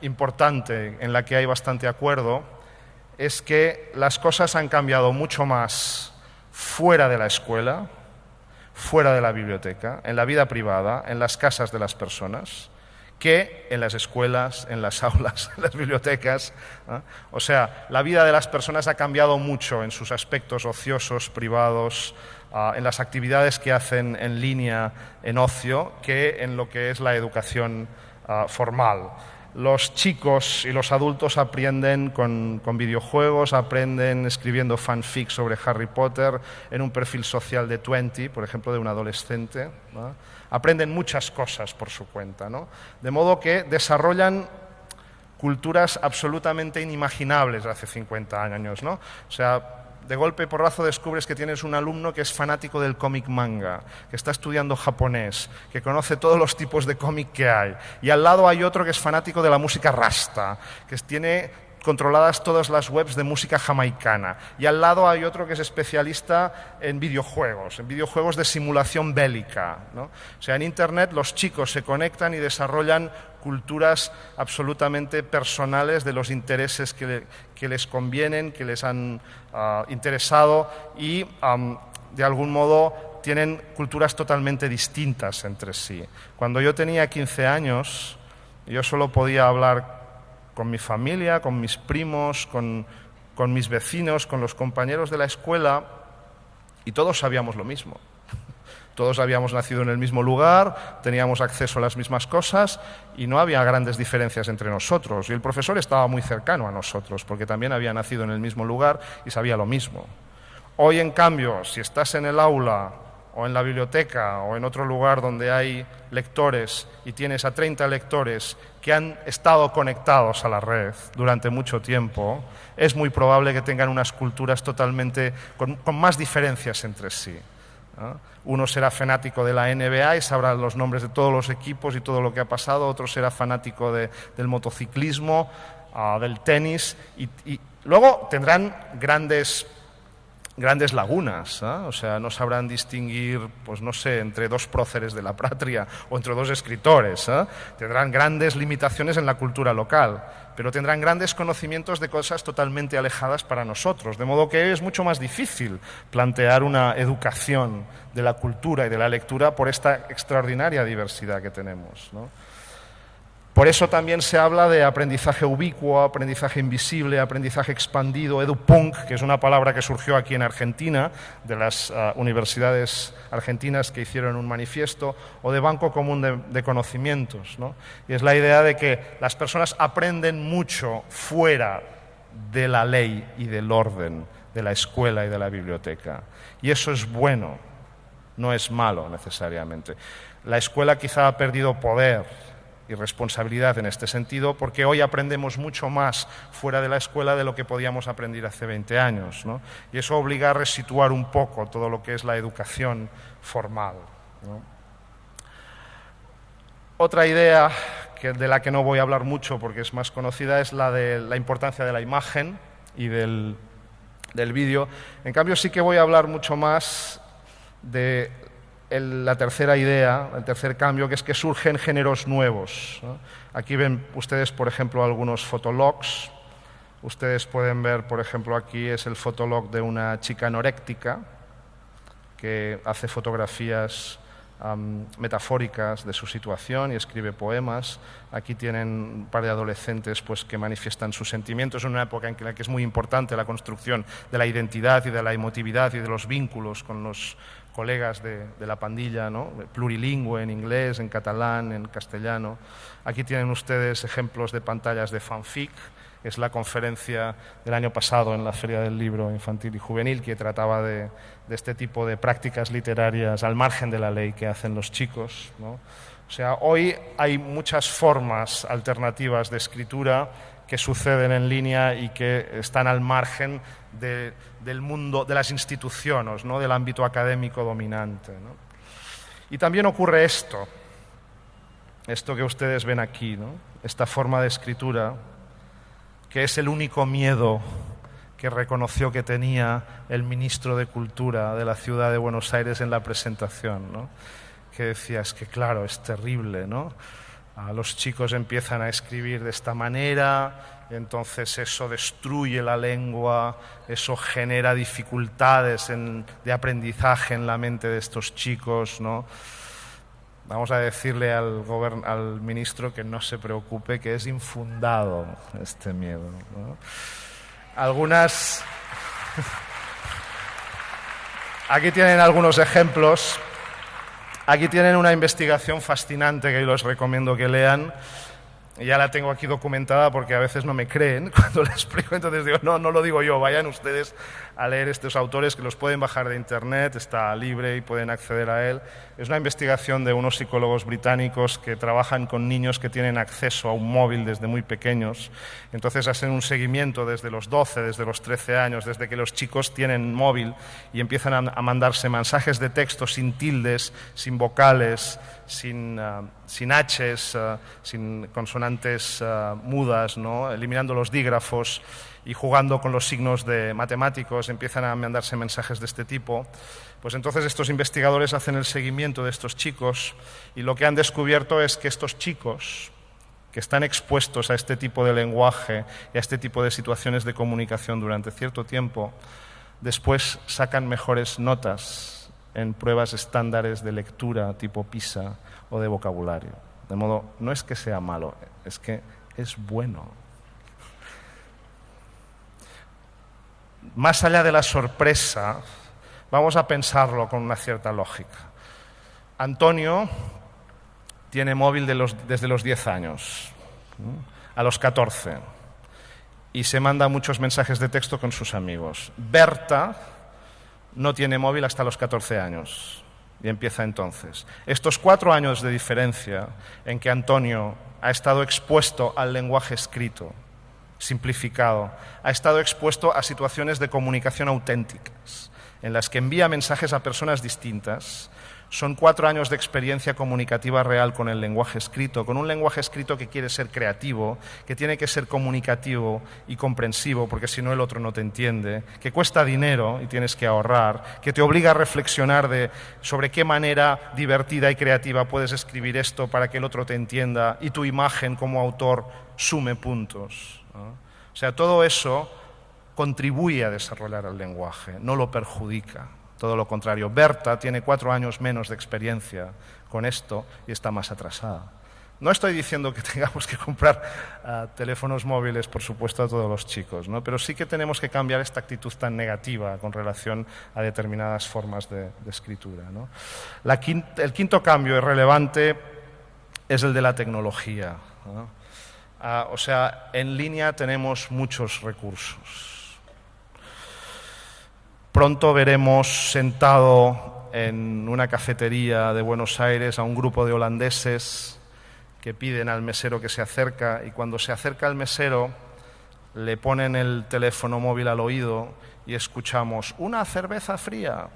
importante en la que hay bastante acuerdo es que las cosas han cambiado mucho más fuera de la escuela, fuera de la biblioteca, en la vida privada, en las casas de las personas, que en las escuelas, en las aulas, en las bibliotecas, ¿eh? O sea, la vida de las personas ha cambiado mucho en sus aspectos ociosos, privados, en las actividades que hacen en línea, en ocio, que en lo que es la educación formal. Los chicos y los adultos aprenden con videojuegos, aprenden escribiendo fanfic sobre Harry Potter en un perfil social de 20, por ejemplo, de un adolescente, ¿no? Aprenden muchas cosas por su cuenta, ¿no? De modo que desarrollan culturas absolutamente inimaginables hace 50 años, ¿no? O sea, de golpe y porrazo descubres que tienes un alumno que es fanático del cómic manga, que está estudiando japonés, que conoce todos los tipos de cómic que hay, y al lado hay otro que es fanático de la música rasta, que tiene controladas todas las webs de música jamaicana, y al lado hay otro que es especialista en videojuegos de simulación bélica, ¿no? O sea, en Internet los chicos se conectan y desarrollan culturas absolutamente personales de los intereses que les convienen, que les han interesado y, de algún modo, tienen culturas totalmente distintas entre sí. Cuando yo tenía 15 años, yo solo podía hablar con mi familia, con mis primos, con mis vecinos, con los compañeros de la escuela, y todos sabíamos lo mismo. Todos habíamos nacido en el mismo lugar, teníamos acceso a las mismas cosas y no había grandes diferencias entre nosotros. Y el profesor estaba muy cercano a nosotros porque también había nacido en el mismo lugar y sabía lo mismo. Hoy, en cambio, si estás en el aula o en la biblioteca o en otro lugar donde hay lectores y tienes a 30 lectores que han estado conectados a la red durante mucho tiempo, es muy probable que tengan unas culturas totalmente con más diferencias entre sí, ¿no? Uno será fanático de la NBA y sabrá los nombres de todos los equipos y todo lo que ha pasado, otro será fanático del motociclismo, del tenis, y luego tendrán grandes lagunas, ¿eh? O sea, no sabrán distinguir, pues no sé, entre 2 próceres de la patria o entre 2 escritores, ¿eh? Tendrán grandes limitaciones en la cultura local, pero tendrán grandes conocimientos de cosas totalmente alejadas para nosotros, de modo que es mucho más difícil plantear una educación de la cultura y de la lectura por esta extraordinaria diversidad que tenemos, ¿no? Por eso también se habla de aprendizaje ubicuo, aprendizaje invisible, aprendizaje expandido, edupunk, que es una palabra que surgió aquí en Argentina, de las universidades argentinas que hicieron un manifiesto, o de banco común de conocimientos, ¿no? Y es la idea de que las personas aprenden mucho fuera de la ley y del orden, de la escuela y de la biblioteca. Y eso es bueno. no es malo necesariamente. La escuela quizá ha perdido poder y responsabilidad en este sentido, porque hoy aprendemos mucho más fuera de la escuela de lo que podíamos aprender hace 20 años, ¿no? Y eso obliga a resituar un poco todo lo que es la educación formal, ¿no? Otra idea de la que no voy a hablar mucho porque es más conocida es la de la importancia de la imagen y del vídeo. En cambio sí que voy a hablar mucho más de la tercera idea, el tercer cambio, que es que surgen géneros nuevos, ¿no? Aquí ven ustedes, por ejemplo, algunos fotologs. Ustedes pueden ver, por ejemplo, aquí es el fotolog de una chica anoréctica que hace fotografías metafóricas de su situación y escribe poemas. Aquí tienen un par de adolescentes pues, que manifiestan sus sentimientos en una época en la que es muy importante la construcción de la identidad y de la emotividad y de los vínculos con los colegas de la pandilla, ¿no? Plurilingüe, en inglés, en catalán, en castellano. Aquí tienen ustedes ejemplos de pantallas de fanfic. Es la conferencia del año pasado en la Feria del Libro Infantil y Juvenil que trataba de este tipo de prácticas literarias al margen de la ley que hacen los chicos, ¿no? O sea, hoy hay muchas formas alternativas de escritura que suceden en línea y que están al margen del mundo, de las instituciones, ¿no? Del ámbito académico dominante, ¿no? Y también ocurre esto que ustedes ven aquí, ¿no? Esta forma de escritura, que es el único miedo que reconoció que tenía el ministro de Cultura de la ciudad de Buenos Aires en la presentación, ¿no? Que decía, es que claro, es terrible, ¿no? Los chicos empiezan a escribir de esta manera, y entonces eso destruye la lengua, eso genera dificultades de aprendizaje en la mente de estos chicos, ¿no? Vamos a decirle al ministro que no se preocupe, que es infundado este miedo, ¿no? Aquí tienen algunos ejemplos. Aquí tienen una investigación fascinante que les recomiendo que lean. Ya la tengo aquí documentada porque a veces no me creen cuando les explico, entonces digo, no lo digo yo, vayan ustedes a leer estos autores que los pueden bajar de internet, está libre y pueden acceder a él. Es una investigación de unos psicólogos británicos que trabajan con niños que tienen acceso a un móvil desde muy pequeños, entonces hacen un seguimiento desde los 12, desde los 13 años, desde que los chicos tienen móvil y empiezan a mandarse mensajes de texto sin tildes, sin vocales, sin H's, sin consonantes mudas, ¿no? Eliminando los dígrafos y jugando con los signos de matemáticos, empiezan a mandarse mensajes de este tipo. Pues entonces estos investigadores hacen el seguimiento de estos chicos y lo que han descubierto es que estos chicos que están expuestos a este tipo de lenguaje y a este tipo de situaciones de comunicación durante cierto tiempo, después sacan mejores notas en pruebas estándares de lectura tipo PISA o de vocabulario. De modo, no es que sea malo, es que es bueno. Más allá de la sorpresa, vamos a pensarlo con una cierta lógica. Antonio tiene móvil desde los 10 años, a los 14, y se manda muchos mensajes de texto con sus amigos. Berta no tiene móvil hasta los 14 años y empieza entonces. Estos 4 años de diferencia en que Antonio ha estado expuesto al lenguaje escrito, simplificado, ha estado expuesto a situaciones de comunicación auténticas, en las que envía mensajes a personas distintas, son 4 años de experiencia comunicativa real con el lenguaje escrito, con un lenguaje escrito que quiere ser creativo, que tiene que ser comunicativo y comprensivo, porque si no el otro no te entiende, que cuesta dinero y tienes que ahorrar, que te obliga a reflexionar sobre qué manera divertida y creativa puedes escribir esto para que el otro te entienda y tu imagen como autor sume puntos, ¿no? O sea, todo eso contribuye a desarrollar el lenguaje, no lo perjudica. Todo lo contrario, Berta tiene 4 años menos de experiencia con esto y está más atrasada. No estoy diciendo que tengamos que comprar teléfonos móviles, por supuesto, a todos los chicos, ¿no? Pero sí que tenemos que cambiar esta actitud tan negativa con relación a determinadas formas de escritura, ¿no? El quinto cambio relevante es el de la tecnología, ¿no? O sea, en línea tenemos muchos recursos. Pronto veremos sentado en una cafetería de Buenos Aires a un grupo de holandeses que piden al mesero que se acerca, y cuando se acerca al mesero le ponen el teléfono móvil al oído y escuchamos «una cerveza fría».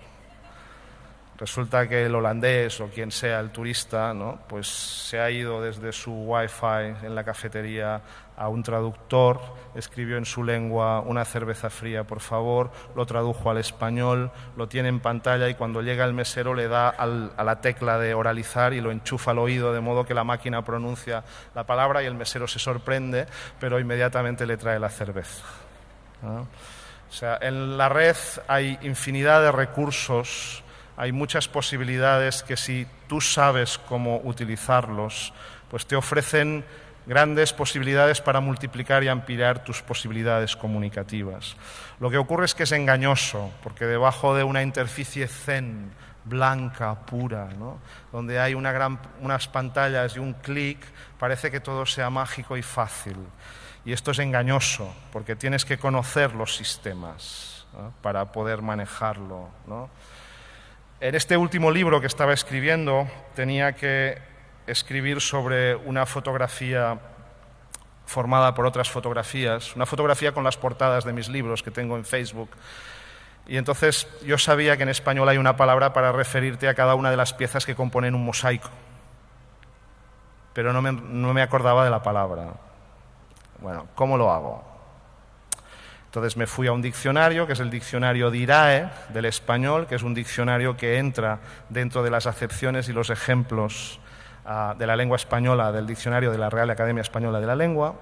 Resulta que el holandés o quien sea el turista, ¿no?, pues se ha ido desde su wifi en la cafetería a un traductor, escribió en su lengua «una cerveza fría, por favor», lo tradujo al español, lo tiene en pantalla y cuando llega el mesero le da a la tecla de oralizar y lo enchufa al oído, de modo que la máquina pronuncia la palabra y el mesero se sorprende, pero inmediatamente le trae la cerveza, ¿no? O sea, en la red hay infinidad de recursos. Hay muchas posibilidades que si tú sabes cómo utilizarlos, pues te ofrecen grandes posibilidades para multiplicar y ampliar tus posibilidades comunicativas. Lo que ocurre es que es engañoso, porque debajo de una interficie zen, blanca, pura, ¿no?, donde hay unas pantallas y un clic, parece que todo sea mágico y fácil. Y esto es engañoso, porque tienes que conocer los sistemas, ¿no?, para poder manejarlo, ¿no? En este último libro que estaba escribiendo tenía que escribir sobre una fotografía formada por otras fotografías, una fotografía con las portadas de mis libros que tengo en Facebook. Y entonces yo sabía que en español hay una palabra para referirte a cada una de las piezas que componen un mosaico, pero no me acordaba de la palabra. Bueno, ¿cómo lo hago? Entonces me fui a un diccionario, que es el diccionario Dirae, del español, que es un diccionario que entra dentro de las acepciones y los ejemplos de la lengua española, del diccionario de la Real Academia Española de la Lengua,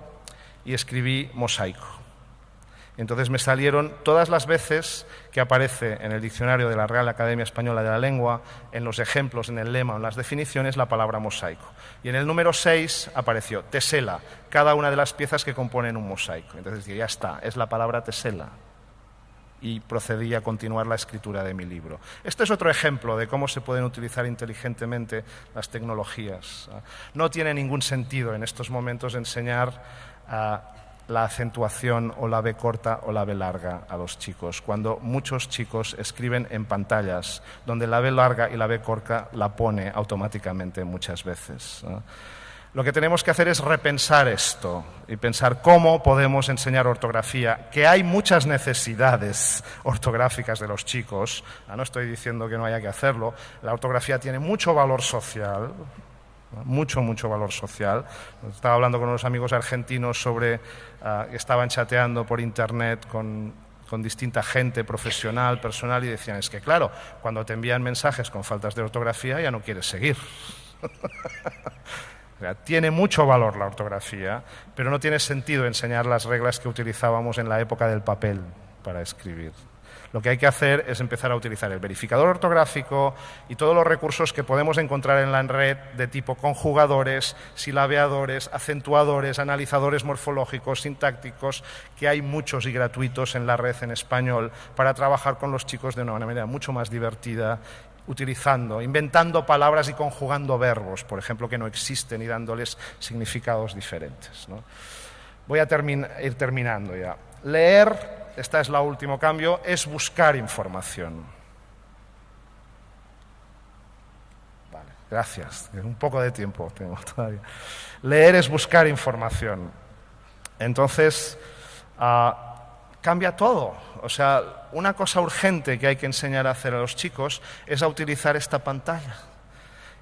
y escribí mosaico. Entonces me salieron todas las veces que aparece en el diccionario de la Real Academia Española de la Lengua, en los ejemplos, en el lema o en las definiciones, la palabra mosaico. Y en el número 6 apareció tesela, cada una de las piezas que componen un mosaico. Entonces dije, ya está, es la palabra tesela. Y procedí a continuar la escritura de mi libro. Este es otro ejemplo de cómo se pueden utilizar inteligentemente las tecnologías. No tiene ningún sentido en estos momentos enseñar la acentuación o la B corta o la B larga a los chicos, cuando muchos chicos escriben en pantallas donde la B larga y la B corta la pone automáticamente muchas veces, ¿no? Lo que tenemos que hacer es repensar esto y pensar cómo podemos enseñar ortografía, que hay muchas necesidades ortográficas de los chicos. No estoy diciendo que no haya que hacerlo. La ortografía tiene mucho valor social, mucho valor social. Estaba hablando con unos amigos argentinos sobre, estaban chateando por internet con distinta gente profesional, personal, y decían, es que claro, cuando te envían mensajes con faltas de ortografía ya no quieres seguir. O sea, tiene mucho valor la ortografía, pero no tiene sentido enseñar las reglas que utilizábamos en la época del papel para escribir. Lo que hay que hacer es empezar a utilizar el verificador ortográfico y todos los recursos que podemos encontrar en la red de tipo conjugadores, silabeadores, acentuadores, analizadores morfológicos, sintácticos, que hay muchos y gratuitos en la red en español para trabajar con los chicos de una manera mucho más divertida, inventando palabras y conjugando verbos, por ejemplo, que no existen y dándoles significados diferentes, ¿no? Voy a ir terminando ya. Leer, este es el último cambio, es buscar información. Vale, gracias. Un poco de tiempo tengo todavía. Leer es buscar información. Entonces, cambia todo. O sea, una cosa urgente que hay que enseñar a hacer a los chicos es a utilizar esta pantalla.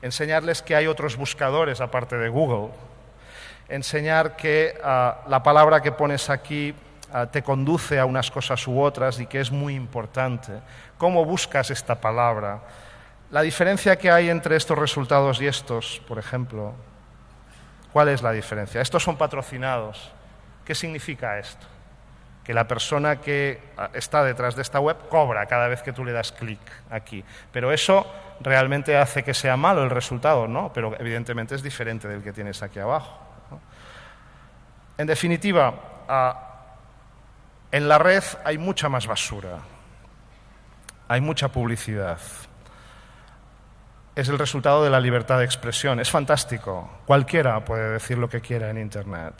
Enseñarles que hay otros buscadores aparte de Google. Enseñar que la palabra que pones aquí te conduce a unas cosas u otras y que es muy importante. ¿Cómo buscas esta palabra? La diferencia que hay entre estos resultados y estos, por ejemplo, ¿cuál es la diferencia? Estos son patrocinados. ¿Qué significa esto? Que la persona que está detrás de esta web cobra cada vez que tú le das clic aquí. Pero eso realmente hace que sea malo el resultado, ¿no? Pero evidentemente es diferente del que tienes aquí abajo, ¿no? En definitiva, en la red hay mucha más basura, hay mucha publicidad. Es el resultado de la libertad de expresión. Es fantástico. Cualquiera puede decir lo que quiera en Internet.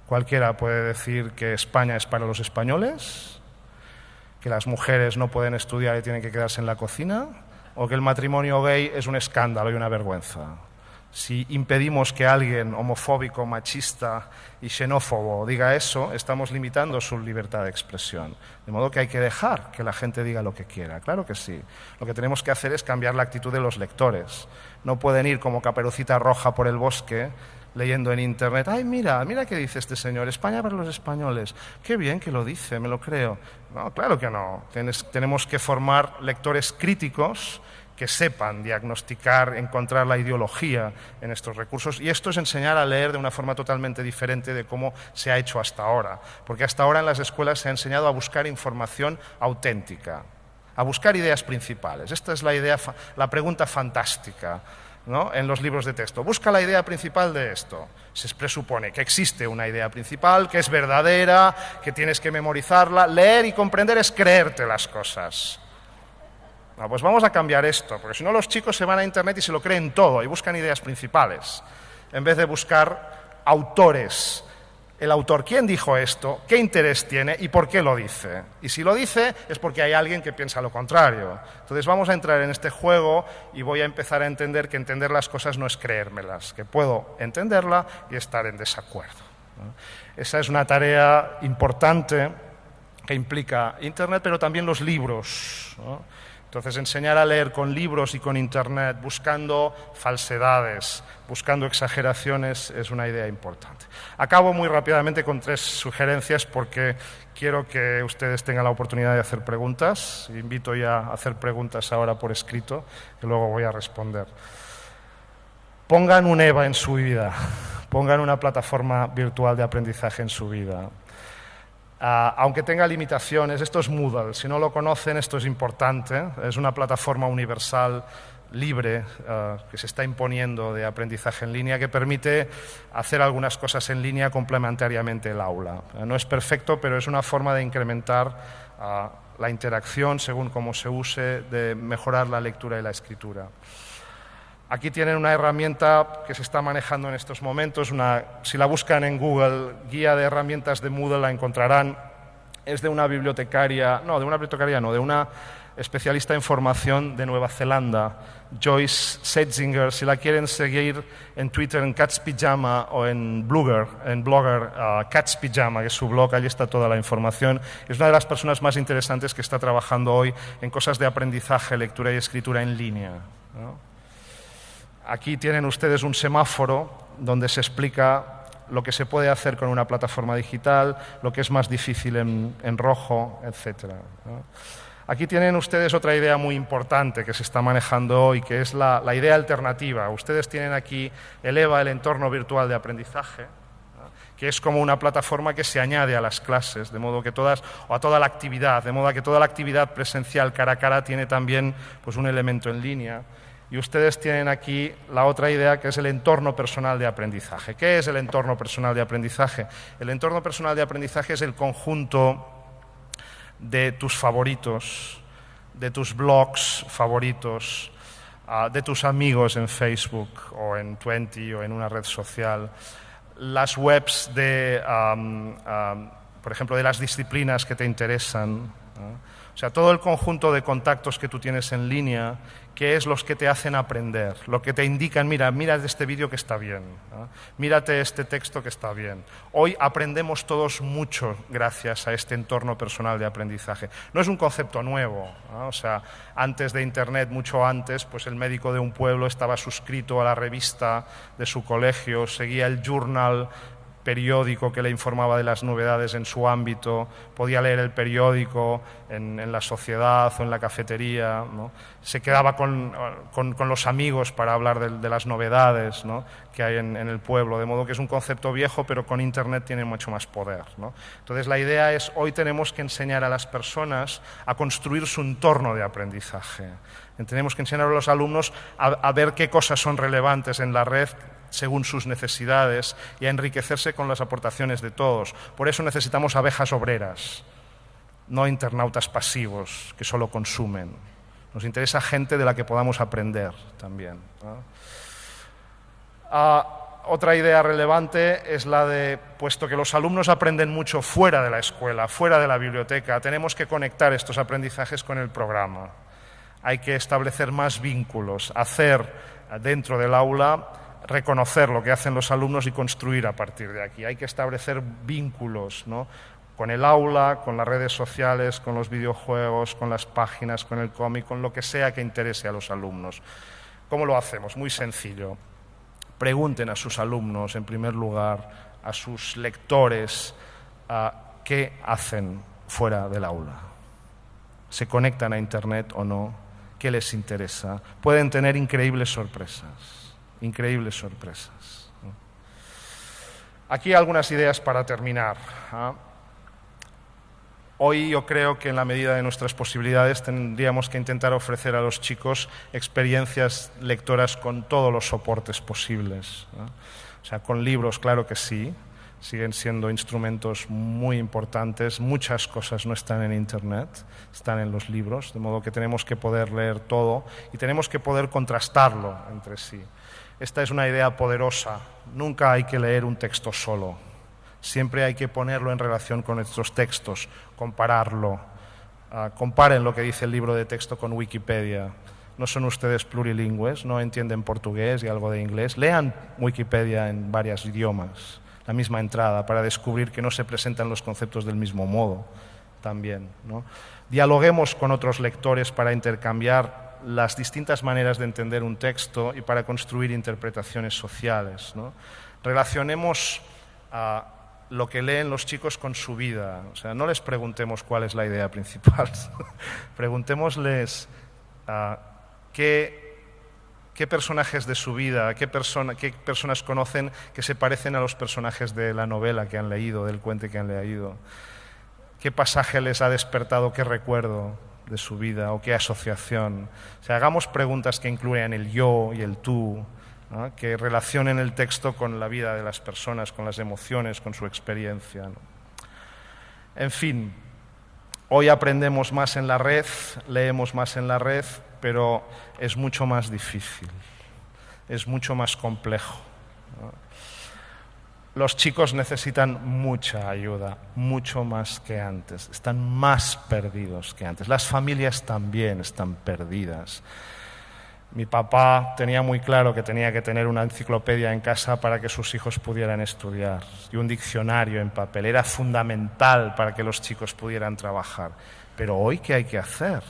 Cualquiera puede decir que España es para los españoles, que las mujeres no pueden estudiar y tienen que quedarse en la cocina, o que el matrimonio gay es un escándalo y una vergüenza. Si impedimos que alguien homofóbico, machista y xenófobo diga eso, estamos limitando su libertad de expresión. De modo que hay que dejar que la gente diga lo que quiera, claro que sí. Lo que tenemos que hacer es cambiar la actitud de los lectores. No pueden ir como Caperucita Roja por el bosque leyendo en Internet, ¡ay, mira qué dice este señor! España para los españoles. ¡Qué bien que lo dice, me lo creo! No, claro que no. Tenemos que formar lectores críticos que sepan diagnosticar, encontrar la ideología en estos recursos. Y esto es enseñar a leer de una forma totalmente diferente de cómo se ha hecho hasta ahora. Porque hasta ahora en las escuelas se ha enseñado a buscar información auténtica, a buscar ideas principales. Esta es la pregunta fantástica, ¿no? En los libros de texto. Busca la idea principal de esto. Se presupone que existe una idea principal, que es verdadera, que tienes que memorizarla. Leer y comprender es creerte las cosas. No, pues vamos a cambiar esto, porque si no los chicos se van a Internet y se lo creen todo y buscan ideas principales, en vez de buscar autores. El autor, ¿quién dijo esto? ¿Qué interés tiene? ¿Y por qué lo dice? Y si lo dice es porque hay alguien que piensa lo contrario. Entonces vamos a entrar en este juego y voy a empezar a entender que entender las cosas no es creérmelas, que puedo entenderla y estar en desacuerdo, ¿no? Esa es una tarea importante que implica Internet, pero también los libros, ¿no? Entonces, enseñar a leer con libros y con Internet, buscando falsedades, buscando exageraciones, es una idea importante. Acabo muy rápidamente con 3 sugerencias porque quiero que ustedes tengan la oportunidad de hacer preguntas. Invito ya a hacer preguntas ahora por escrito, que luego voy a responder. Pongan un EVA en su vida, pongan una plataforma virtual de aprendizaje en su vida. Aunque tenga limitaciones, esto es Moodle, si no lo conocen esto es importante, es una plataforma universal libre que se está imponiendo de aprendizaje en línea que permite hacer algunas cosas en línea complementariamente el aula. No es perfecto, pero es una forma de incrementar la interacción según cómo se use, de mejorar la lectura y la escritura. Aquí tienen una herramienta que se está manejando en estos momentos, si la buscan en Google, guía de herramientas de Moodle, la encontrarán. Es de una bibliotecaria, de una especialista en formación de Nueva Zelanda, Joyce Setzinger. Si la quieren seguir en Twitter, en Cat's Pyjama, o en Blogger, Cat's Pyjama, que es su blog, allí está toda la información. Es una de las personas más interesantes que está trabajando hoy en cosas de aprendizaje, lectura y escritura en línea, ¿no? Aquí tienen ustedes un semáforo donde se explica lo que se puede hacer con una plataforma digital, lo que es más difícil en rojo, etc., ¿no? Aquí tienen ustedes otra idea muy importante que se está manejando hoy, que es la idea alternativa. Ustedes tienen aquí el EVA, el entorno virtual de aprendizaje, ¿no?, que es como una plataforma que se añade a las clases, de modo que a toda la actividad, de modo que toda la actividad presencial cara a cara tiene también pues, un elemento en línea. Y ustedes tienen aquí la otra idea, que es el entorno personal de aprendizaje. ¿Qué es el entorno personal de aprendizaje? El entorno personal de aprendizaje es el conjunto de tus favoritos, de tus blogs favoritos, de tus amigos en Facebook o en Twenty o en una red social, las webs por ejemplo, de las disciplinas que te interesan, ¿no? O sea, todo el conjunto de contactos que tú tienes en línea, que es los que te hacen aprender, lo que te indican, mira este vídeo que está bien, ¿no? Mírate este texto que está bien. Hoy aprendemos todos mucho gracias a este entorno personal de aprendizaje. No es un concepto nuevo, ¿no? O sea, antes de Internet, mucho antes, pues el médico de un pueblo estaba suscrito a la revista de su colegio, seguía el journal periódico que le informaba de las novedades en su ámbito, podía leer el periódico en la sociedad o en la cafetería, ¿no? Se quedaba con los amigos para hablar de las novedades, ¿no?, que hay en el pueblo, de modo que es un concepto viejo, pero con Internet tiene mucho más poder, ¿no? Entonces la idea es, hoy tenemos que enseñar a las personas a construir su entorno de aprendizaje. Tenemos que enseñar a los alumnos a ver qué cosas son relevantes en la red según sus necesidades y a enriquecerse con las aportaciones de todos. Por eso necesitamos abejas obreras, no internautas pasivos que solo consumen. Nos interesa gente de la que podamos aprender también, ¿no? Otra idea relevante es la de, puesto que los alumnos aprenden mucho fuera de la escuela, fuera de la biblioteca, tenemos que conectar estos aprendizajes con el programa. Hay que establecer más vínculos, hacer dentro del aula, reconocer lo que hacen los alumnos y construir a partir de aquí. Hay que establecer vínculos, ¿no?, con el aula, con las redes sociales, con los videojuegos, con las páginas, con el cómic, con lo que sea que interese a los alumnos. ¿Cómo lo hacemos? Muy sencillo. Pregunten a sus alumnos, en primer lugar, a sus lectores, qué hacen fuera del aula. ¿Se conectan a Internet o no? ¿Qué les interesa? Pueden tener increíbles sorpresas, increíbles sorpresas. Aquí algunas ideas para terminar. Hoy yo creo que en la medida de nuestras posibilidades tendríamos que intentar ofrecer a los chicos experiencias lectoras con todos los soportes posibles, ¿no? O sea, con libros, claro que sí, siguen siendo instrumentos muy importantes. Muchas cosas no están en Internet, están en los libros, de modo que tenemos que poder leer todo y tenemos que poder contrastarlo entre sí. Esta es una idea poderosa. Nunca hay que leer un texto solo. Siempre hay que ponerlo en relación con estos textos, compararlo. Comparen lo que dice el libro de texto con Wikipedia. No son ustedes plurilingües, no entienden portugués y algo de inglés. Lean Wikipedia en varios idiomas, la misma entrada, para descubrir que no se presentan los conceptos del mismo modo también, ¿no? Dialoguemos con otros lectores para intercambiar las distintas maneras de entender un texto y para construir interpretaciones sociales, ¿no? Relacionemos lo que leen los chicos con su vida. O sea, no les preguntemos cuál es la idea principal. Preguntémosles qué personajes de su vida, qué personas conocen que se parecen a los personajes de la novela que han leído, del cuento que han leído. ¿Qué pasaje les ha despertado, qué recuerdo de su vida o qué asociación? O sea, hagamos preguntas que incluyan el yo y el tú, ¿no?, que relacionen el texto con la vida de las personas, con las emociones, con su experiencia, ¿no? En fin, hoy aprendemos más en la red, leemos más en la red, pero es mucho más difícil, es mucho más complejo, ¿no? Los chicos necesitan mucha ayuda, mucho más que antes, están más perdidos que antes. Las familias también están perdidas. Mi papá tenía muy claro que tenía que tener una enciclopedia en casa para que sus hijos pudieran estudiar y un diccionario en papel. Era fundamental para que los chicos pudieran trabajar. Pero hoy, ¿qué hay que hacer?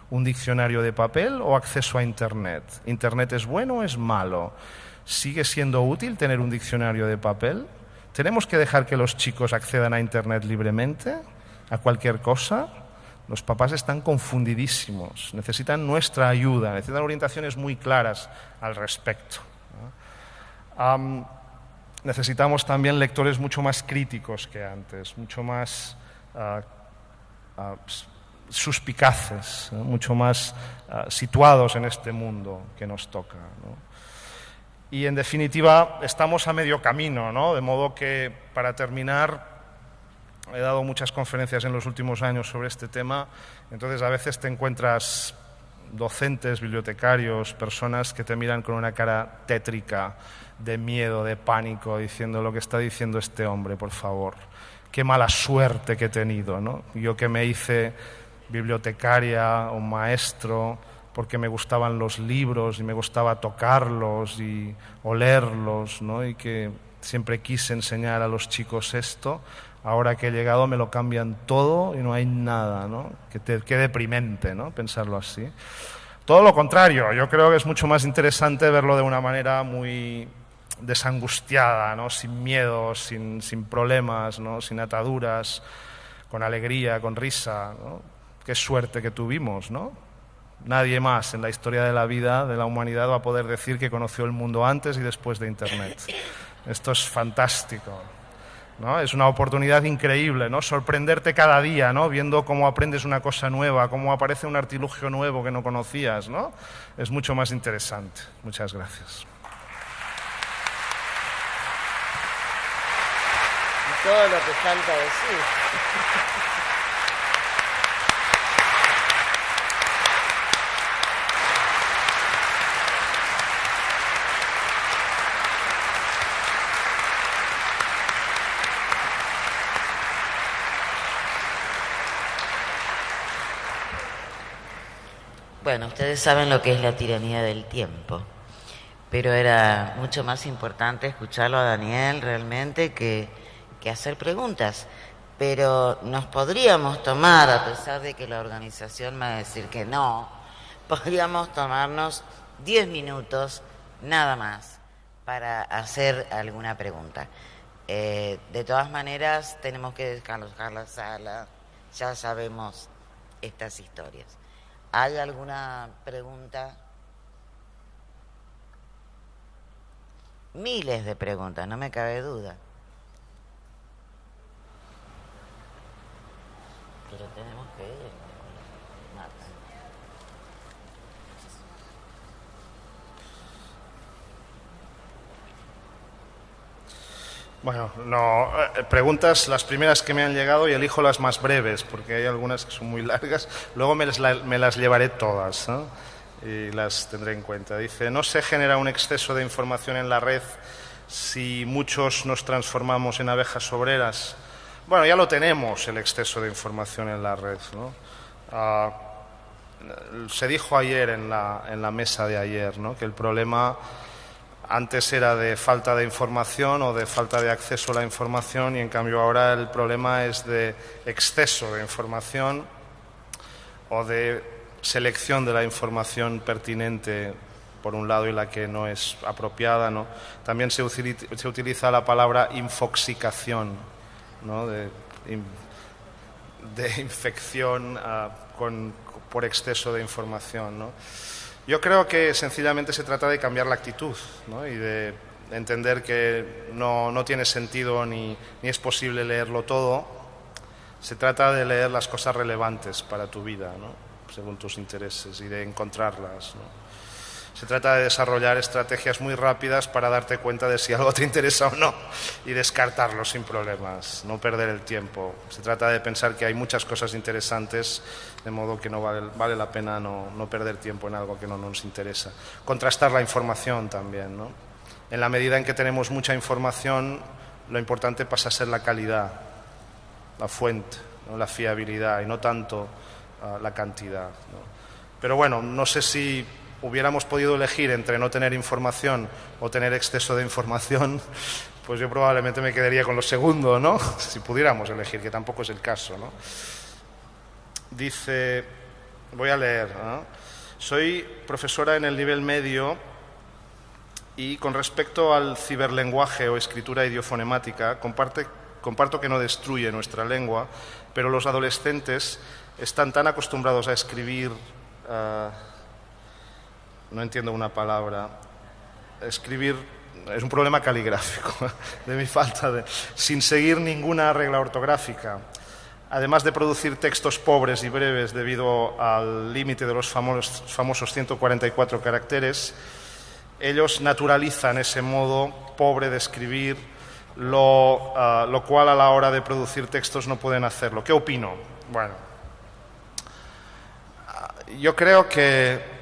¿Un diccionario de papel o acceso a Internet? ¿Internet es bueno o es malo? ¿Sigue siendo útil tener un diccionario de papel? ¿Tenemos que dejar que los chicos accedan a Internet libremente, a cualquier cosa? Los papás están confundidísimos, necesitan nuestra ayuda, necesitan orientaciones muy claras al respecto, ¿no? Necesitamos también lectores mucho más críticos que antes, mucho más suspicaces, ¿no?, mucho más situados en este mundo que nos toca, ¿no? Y en definitiva estamos a medio camino, ¿no? De modo que, para terminar, he dado muchas conferencias en los últimos años sobre este tema, entonces a veces te encuentras docentes, bibliotecarios, personas que te miran con una cara tétrica, de miedo, de pánico, diciendo: lo que está diciendo este hombre, por favor, qué mala suerte que he tenido, ¿no? Yo que me hice bibliotecaria o maestro porque me gustaban los libros y me gustaba tocarlos y olerlos, ¿no?, y que siempre quise enseñar a los chicos esto. Ahora que he llegado me lo cambian todo y no hay nada, ¿no? Qué deprimente, ¿no?, pensarlo así. Todo lo contrario, yo creo que es mucho más interesante verlo de una manera muy desangustiada, ¿no?, sin miedo, sin problemas, ¿no?, sin ataduras, con alegría, con risa, ¿no? Qué suerte que tuvimos, ¿no? Nadie más en la historia de la vida, de la humanidad, va a poder decir que conoció el mundo antes y después de Internet. Esto es fantástico, ¿no? Es una oportunidad increíble, ¿no? Sorprenderte cada día, ¿no?, viendo cómo aprendes una cosa nueva, cómo aparece un artilugio nuevo que no conocías, ¿no? Es mucho más interesante. Muchas gracias. Y todo lo que falta decir. Bueno, ustedes saben lo que es la tiranía del tiempo, pero era mucho más importante escucharlo a Daniel realmente que hacer preguntas. Pero nos podríamos tomar, a pesar de que la organización me va a decir que no, podríamos tomarnos 10 minutos nada más para hacer alguna pregunta. De todas maneras, tenemos que desalojar la sala, ya sabemos estas historias. ¿Hay alguna pregunta? Miles de preguntas, no me cabe duda. Pero tenemos que ir, Marta. Bueno, no, preguntas, las primeras que me han llegado, y elijo las más breves, porque hay algunas que son muy largas. Luego me las llevaré todas, ¿no? Y las tendré en cuenta. Dice, ¿no se genera un exceso de información en la red si muchos nos transformamos en abejas obreras? Bueno, ya lo tenemos, el exceso de información en la red, ¿no? Se dijo ayer en la mesa de ayer, ¿no?, que el problema antes era de falta de información o de falta de acceso a la información, y en cambio ahora el problema es de exceso de información o de selección de la información pertinente por un lado y la que no es apropiada, ¿no? También se utiliza la palabra infoxicación, ¿no?, de infección por exceso de información, ¿no? Yo creo que sencillamente se trata de cambiar la actitud, ¿no?, y de entender que no tiene sentido ni es posible leerlo todo. Se trata de leer las cosas relevantes para tu vida, ¿no?, según tus intereses, y de encontrarlas, ¿no? Se trata de desarrollar estrategias muy rápidas para darte cuenta de si algo te interesa o no y descartarlo sin problemas, no perder el tiempo. Se trata de pensar que hay muchas cosas interesantes, de modo que no vale la pena no perder tiempo en algo que no nos interesa. Contrastar la información también, ¿no? En la medida en que tenemos mucha información, lo importante pasa a ser la calidad, la fuente, ¿no?, la fiabilidad, y no tanto la cantidad, ¿no? Pero bueno, no sé si hubiéramos podido elegir entre no tener información o tener exceso de información, pues yo probablemente me quedaría con lo segundo, ¿no? Si pudiéramos elegir, que tampoco es el caso, ¿no? Dice, voy a leer, ¿no? Soy profesora en el nivel medio y con respecto al ciberlenguaje o escritura idiofonemática, comparto que no destruye nuestra lengua, pero los adolescentes están tan acostumbrados a escribir... no entiendo una palabra. Escribir es un problema caligráfico, de mi falta de... sin seguir ninguna regla ortográfica. Además de producir textos pobres y breves debido al límite de los famosos 144 caracteres, ellos naturalizan ese modo pobre de escribir, lo cual a la hora de producir textos no pueden hacerlo. ¿Qué opino? Bueno, yo creo que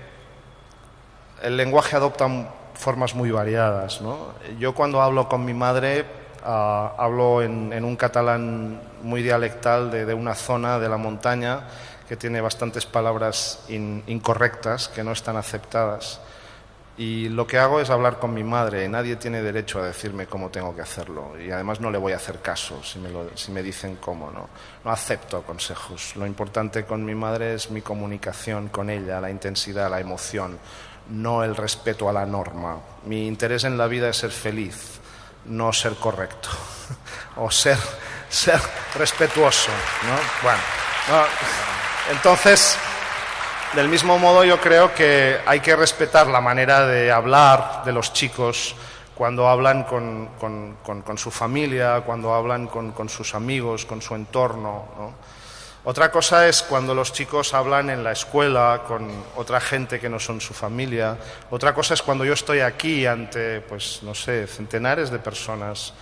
el lenguaje adopta formas muy variadas, ¿no? Yo cuando hablo con mi madre hablo en un catalán muy dialectal de una zona de la montaña que tiene bastantes palabras incorrectas que no están aceptadas. Y lo que hago es hablar con mi madre. Nadie tiene derecho a decirme cómo tengo que hacerlo. Y además no le voy a hacer caso si me dicen cómo, ¿no? No acepto consejos. Lo importante con mi madre es mi comunicación con ella, la intensidad, la emoción, no el respeto a la norma. Mi interés en la vida es ser feliz, no ser correcto o ser respetuoso, ¿no? Bueno, no. Entonces, del mismo modo, yo creo que hay que respetar la manera de hablar de los chicos cuando hablan con su familia, cuando hablan con sus amigos, con su entorno, ¿no? Otra cosa es cuando los chicos hablan en la escuela con otra gente que no son su familia. Otra cosa es cuando yo estoy aquí ante, pues no sé, centenares de personas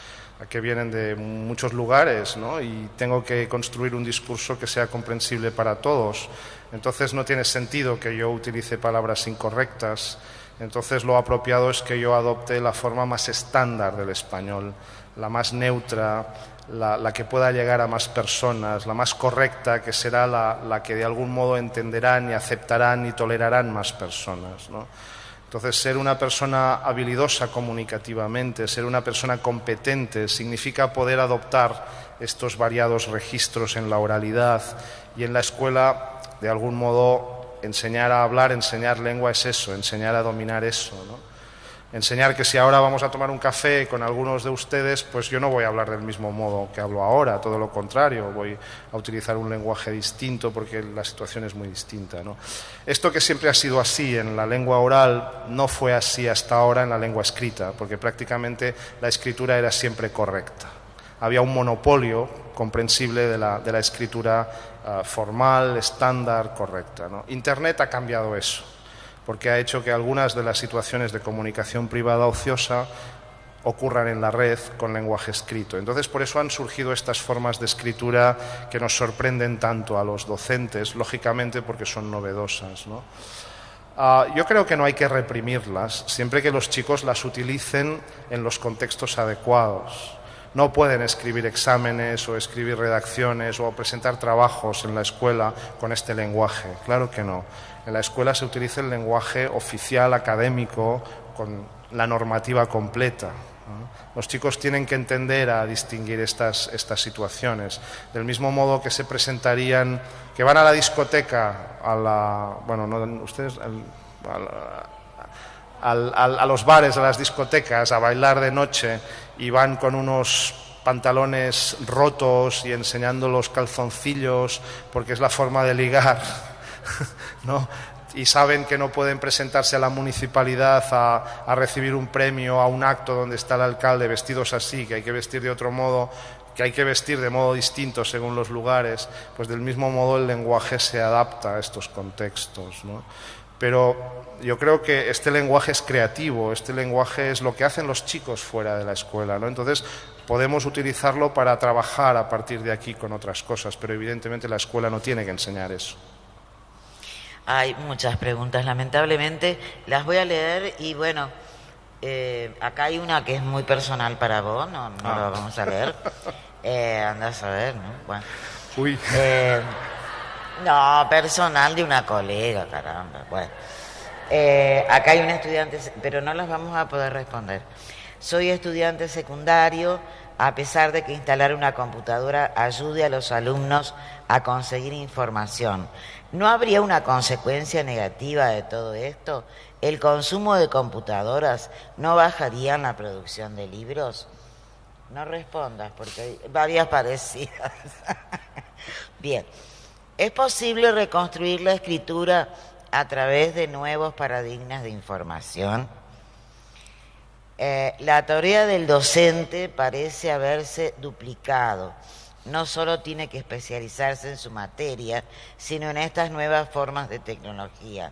que vienen de muchos lugares, ¿no? Y tengo que construir un discurso que sea comprensible para todos. Entonces no tiene sentido que yo utilice palabras incorrectas, Entonces lo apropiado es que yo adopte la forma más estándar del español, la más neutra, la que pueda llegar a más personas, la más correcta, que será la que de algún modo entenderán y aceptarán y tolerarán más personas, ¿no? Entonces, ser una persona habilidosa comunicativamente, ser una persona competente, significa poder adoptar estos variados registros en la oralidad, y en la escuela, de algún modo, enseñar a hablar, enseñar lengua es eso, enseñar a dominar eso, ¿no? Enseñar que si ahora vamos a tomar un café con algunos de ustedes, pues yo no voy a hablar del mismo modo que hablo ahora, todo lo contrario, voy a utilizar un lenguaje distinto porque la situación es muy distinta, ¿no? Esto que siempre ha sido así en la lengua oral no fue así hasta ahora en la lengua escrita, porque prácticamente la escritura era siempre correcta. Había un monopolio comprensible de la escritura formal, estándar, correcta, ¿no? Internet ha cambiado eso, porque ha hecho que algunas de las situaciones de comunicación privada ociosa ocurran en la red con lenguaje escrito. Entonces, por eso han surgido estas formas de escritura que nos sorprenden tanto a los docentes, lógicamente porque son novedosas, ¿no? Yo creo que no hay que reprimirlas, siempre que los chicos las utilicen en los contextos adecuados. No pueden escribir exámenes o escribir redacciones o presentar trabajos en la escuela con este lenguaje, claro que no. En la escuela se utiliza el lenguaje oficial, académico, con la normativa completa, ¿no? Los chicos tienen que entender a distinguir estas situaciones, del mismo modo que se presentarían, que van a la discoteca, a los bares, a las discotecas, a bailar de noche, y van con unos pantalones rotos y enseñando los calzoncillos porque es la forma de ligar, ¿no? Y saben que no pueden presentarse a la municipalidad a recibir un premio, a un acto donde está el alcalde vestidos así, que hay que vestir de otro modo, que hay que vestir de modo distinto según los lugares, pues del mismo modo el lenguaje se adapta a estos contextos, ¿no? Pero yo creo que este lenguaje es creativo, este lenguaje es lo que hacen los chicos fuera de la escuela, ¿no? Entonces podemos utilizarlo para trabajar a partir de aquí con otras cosas, pero evidentemente la escuela no tiene que enseñar eso. Hay muchas preguntas, lamentablemente las voy a leer y bueno, acá hay una que es muy personal para vos, no la vamos a leer, andás a ver, ¿no? Bueno. Uy. No, personal de una colega, caramba. Bueno, acá hay un estudiante, pero no las vamos a poder responder. Soy estudiante secundario, a pesar de que instalar una computadora ayude a los alumnos a conseguir información. ¿No habría una consecuencia negativa de todo esto? ¿El consumo de computadoras no bajaría la producción de libros? No respondas, porque hay varias parecidas. Bien. ¿Es posible reconstruir la escritura a través de nuevos paradigmas de información? La teoría del docente parece haberse duplicado. No solo tiene que especializarse en su materia, sino en estas nuevas formas de tecnología.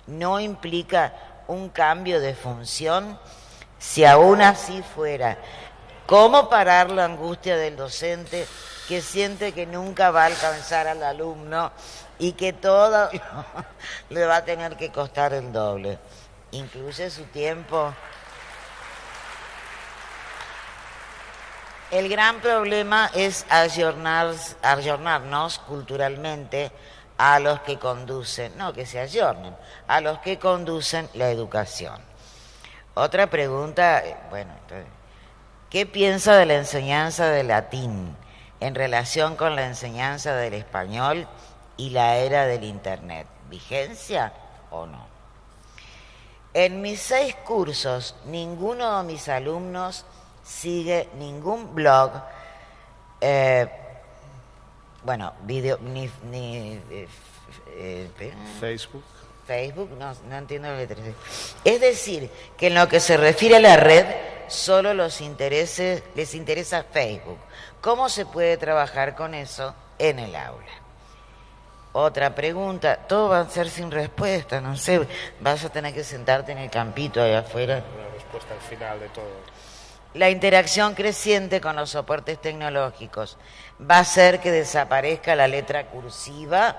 ¿No implica un cambio de función? Si aún así fuera, ¿cómo parar la angustia del docente que siente que nunca va a alcanzar al alumno y que todo le va a tener que costar el doble? Incluye su tiempo. El gran problema es ayornarnos culturalmente a los que conducen, no que se ayornen, a los que conducen la educación. Otra pregunta, ¿qué piensa de la enseñanza del latín en relación con la enseñanza del español y la era del Internet? ¿Vigencia o no? En mis 6 cursos, ninguno de mis alumnos sigue ningún blog, Facebook, no entiendo la letra. Es decir, que en lo que se refiere a la red, solo les interesa Facebook. ¿Cómo se puede trabajar con eso en el aula? Otra pregunta, todo va a ser sin respuesta, no sé, vas a tener que sentarte en el campito allá afuera. La respuesta al final de todo. La interacción creciente con los soportes tecnológicos va a hacer que desaparezca la letra cursiva.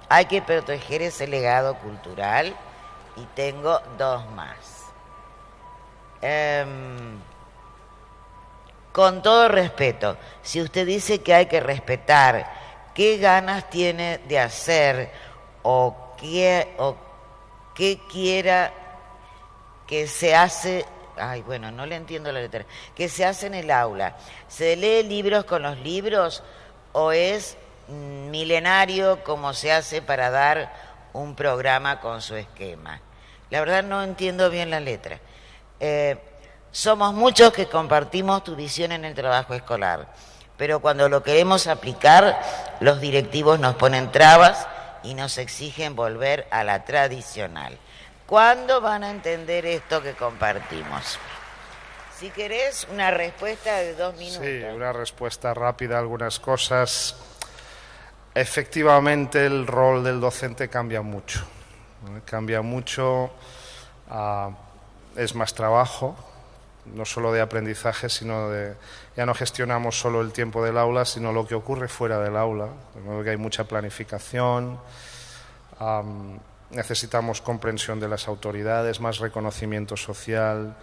Hay que proteger ese legado cultural. Y tengo dos más. Con todo respeto, si usted dice que hay que respetar, ¿qué ganas tiene de hacer o qué quiera que se hace? Ay, bueno, no le entiendo la letra. ¿Qué se hace en el aula? ¿Se lee libros con los libros o es milenario como se hace para dar un programa con su esquema? La verdad no entiendo bien la letra. Somos muchos que compartimos tu visión en el trabajo escolar, pero cuando lo queremos aplicar, los directivos nos ponen trabas y nos exigen volver a la tradicional. ¿Cuándo van a entender esto que compartimos? Si querés, una respuesta de 2 minutos. Sí, una respuesta rápida a algunas cosas. Efectivamente, el rol del docente cambia mucho. Cambia mucho, es más trabajo, no solo de aprendizaje, sino de... Ya no gestionamos solo el tiempo del aula, sino lo que ocurre fuera del aula. De modo que hay mucha planificación, necesitamos comprensión de las autoridades, más reconocimiento social.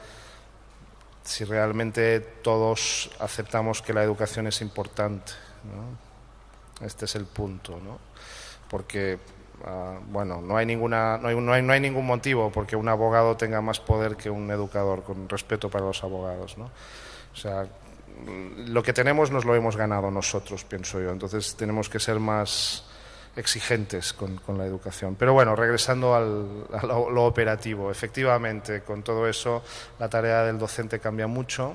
Si realmente todos aceptamos que la educación es importante, ¿no? Este es el punto, ¿no? Porque... bueno, no hay ningún motivo porque un abogado tenga más poder que un educador, con respeto para los abogados, ¿no? O sea, lo que tenemos nos lo hemos ganado nosotros, pienso yo. Entonces tenemos que ser más exigentes con la educación. Pero bueno, regresando a lo operativo, efectivamente, con todo eso, la tarea del docente cambia mucho.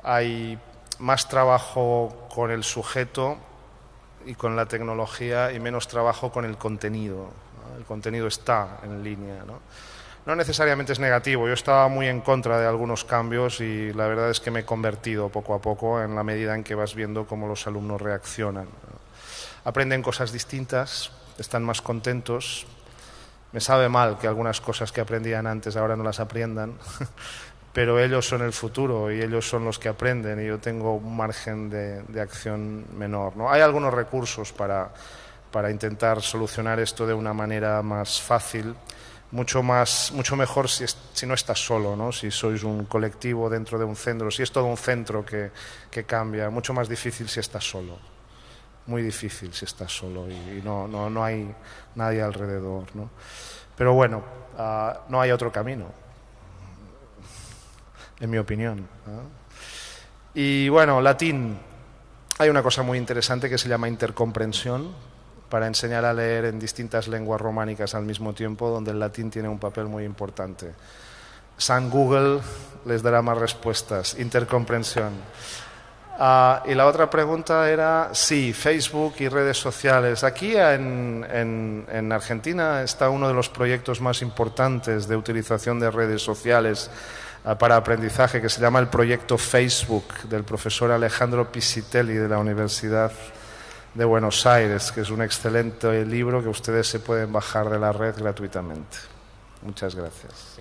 Hay más trabajo con el sujeto y con la tecnología y menos trabajo con el contenido, ¿no? El contenido está en línea, ¿no? No necesariamente es negativo, yo estaba muy en contra de algunos cambios y la verdad es que me he convertido poco a poco en la medida en que vas viendo cómo los alumnos reaccionan, ¿no? Aprenden cosas distintas, están más contentos. Me sabe mal que algunas cosas que aprendían antes ahora no las aprendan, pero ellos son el futuro y ellos son los que aprenden y yo tengo un margen de acción menor, ¿no? Hay algunos recursos para intentar solucionar esto de una manera más fácil, mucho mejor si no estás solo, ¿no? Si sois un colectivo dentro de un centro, si es todo un centro que cambia, mucho más difícil si estás solo, muy difícil si estás solo y no hay nadie alrededor, ¿no? Pero bueno, no hay otro camino, en mi opinión, ¿no? Y bueno, latín, hay una cosa muy interesante que se llama intercomprensión, para enseñar a leer en distintas lenguas románicas al mismo tiempo, donde el latín tiene un papel muy importante. San Google les dará más respuestas, intercomprensión. Y la otra pregunta era, sí, Facebook y redes sociales. Aquí en Argentina está uno de los proyectos más importantes de utilización de redes sociales para aprendizaje, que se llama el proyecto Facebook, del profesor Alejandro Piscitelli de la Universidad de Buenos Aires, que es un excelente libro que ustedes se pueden bajar de la red gratuitamente. Muchas gracias.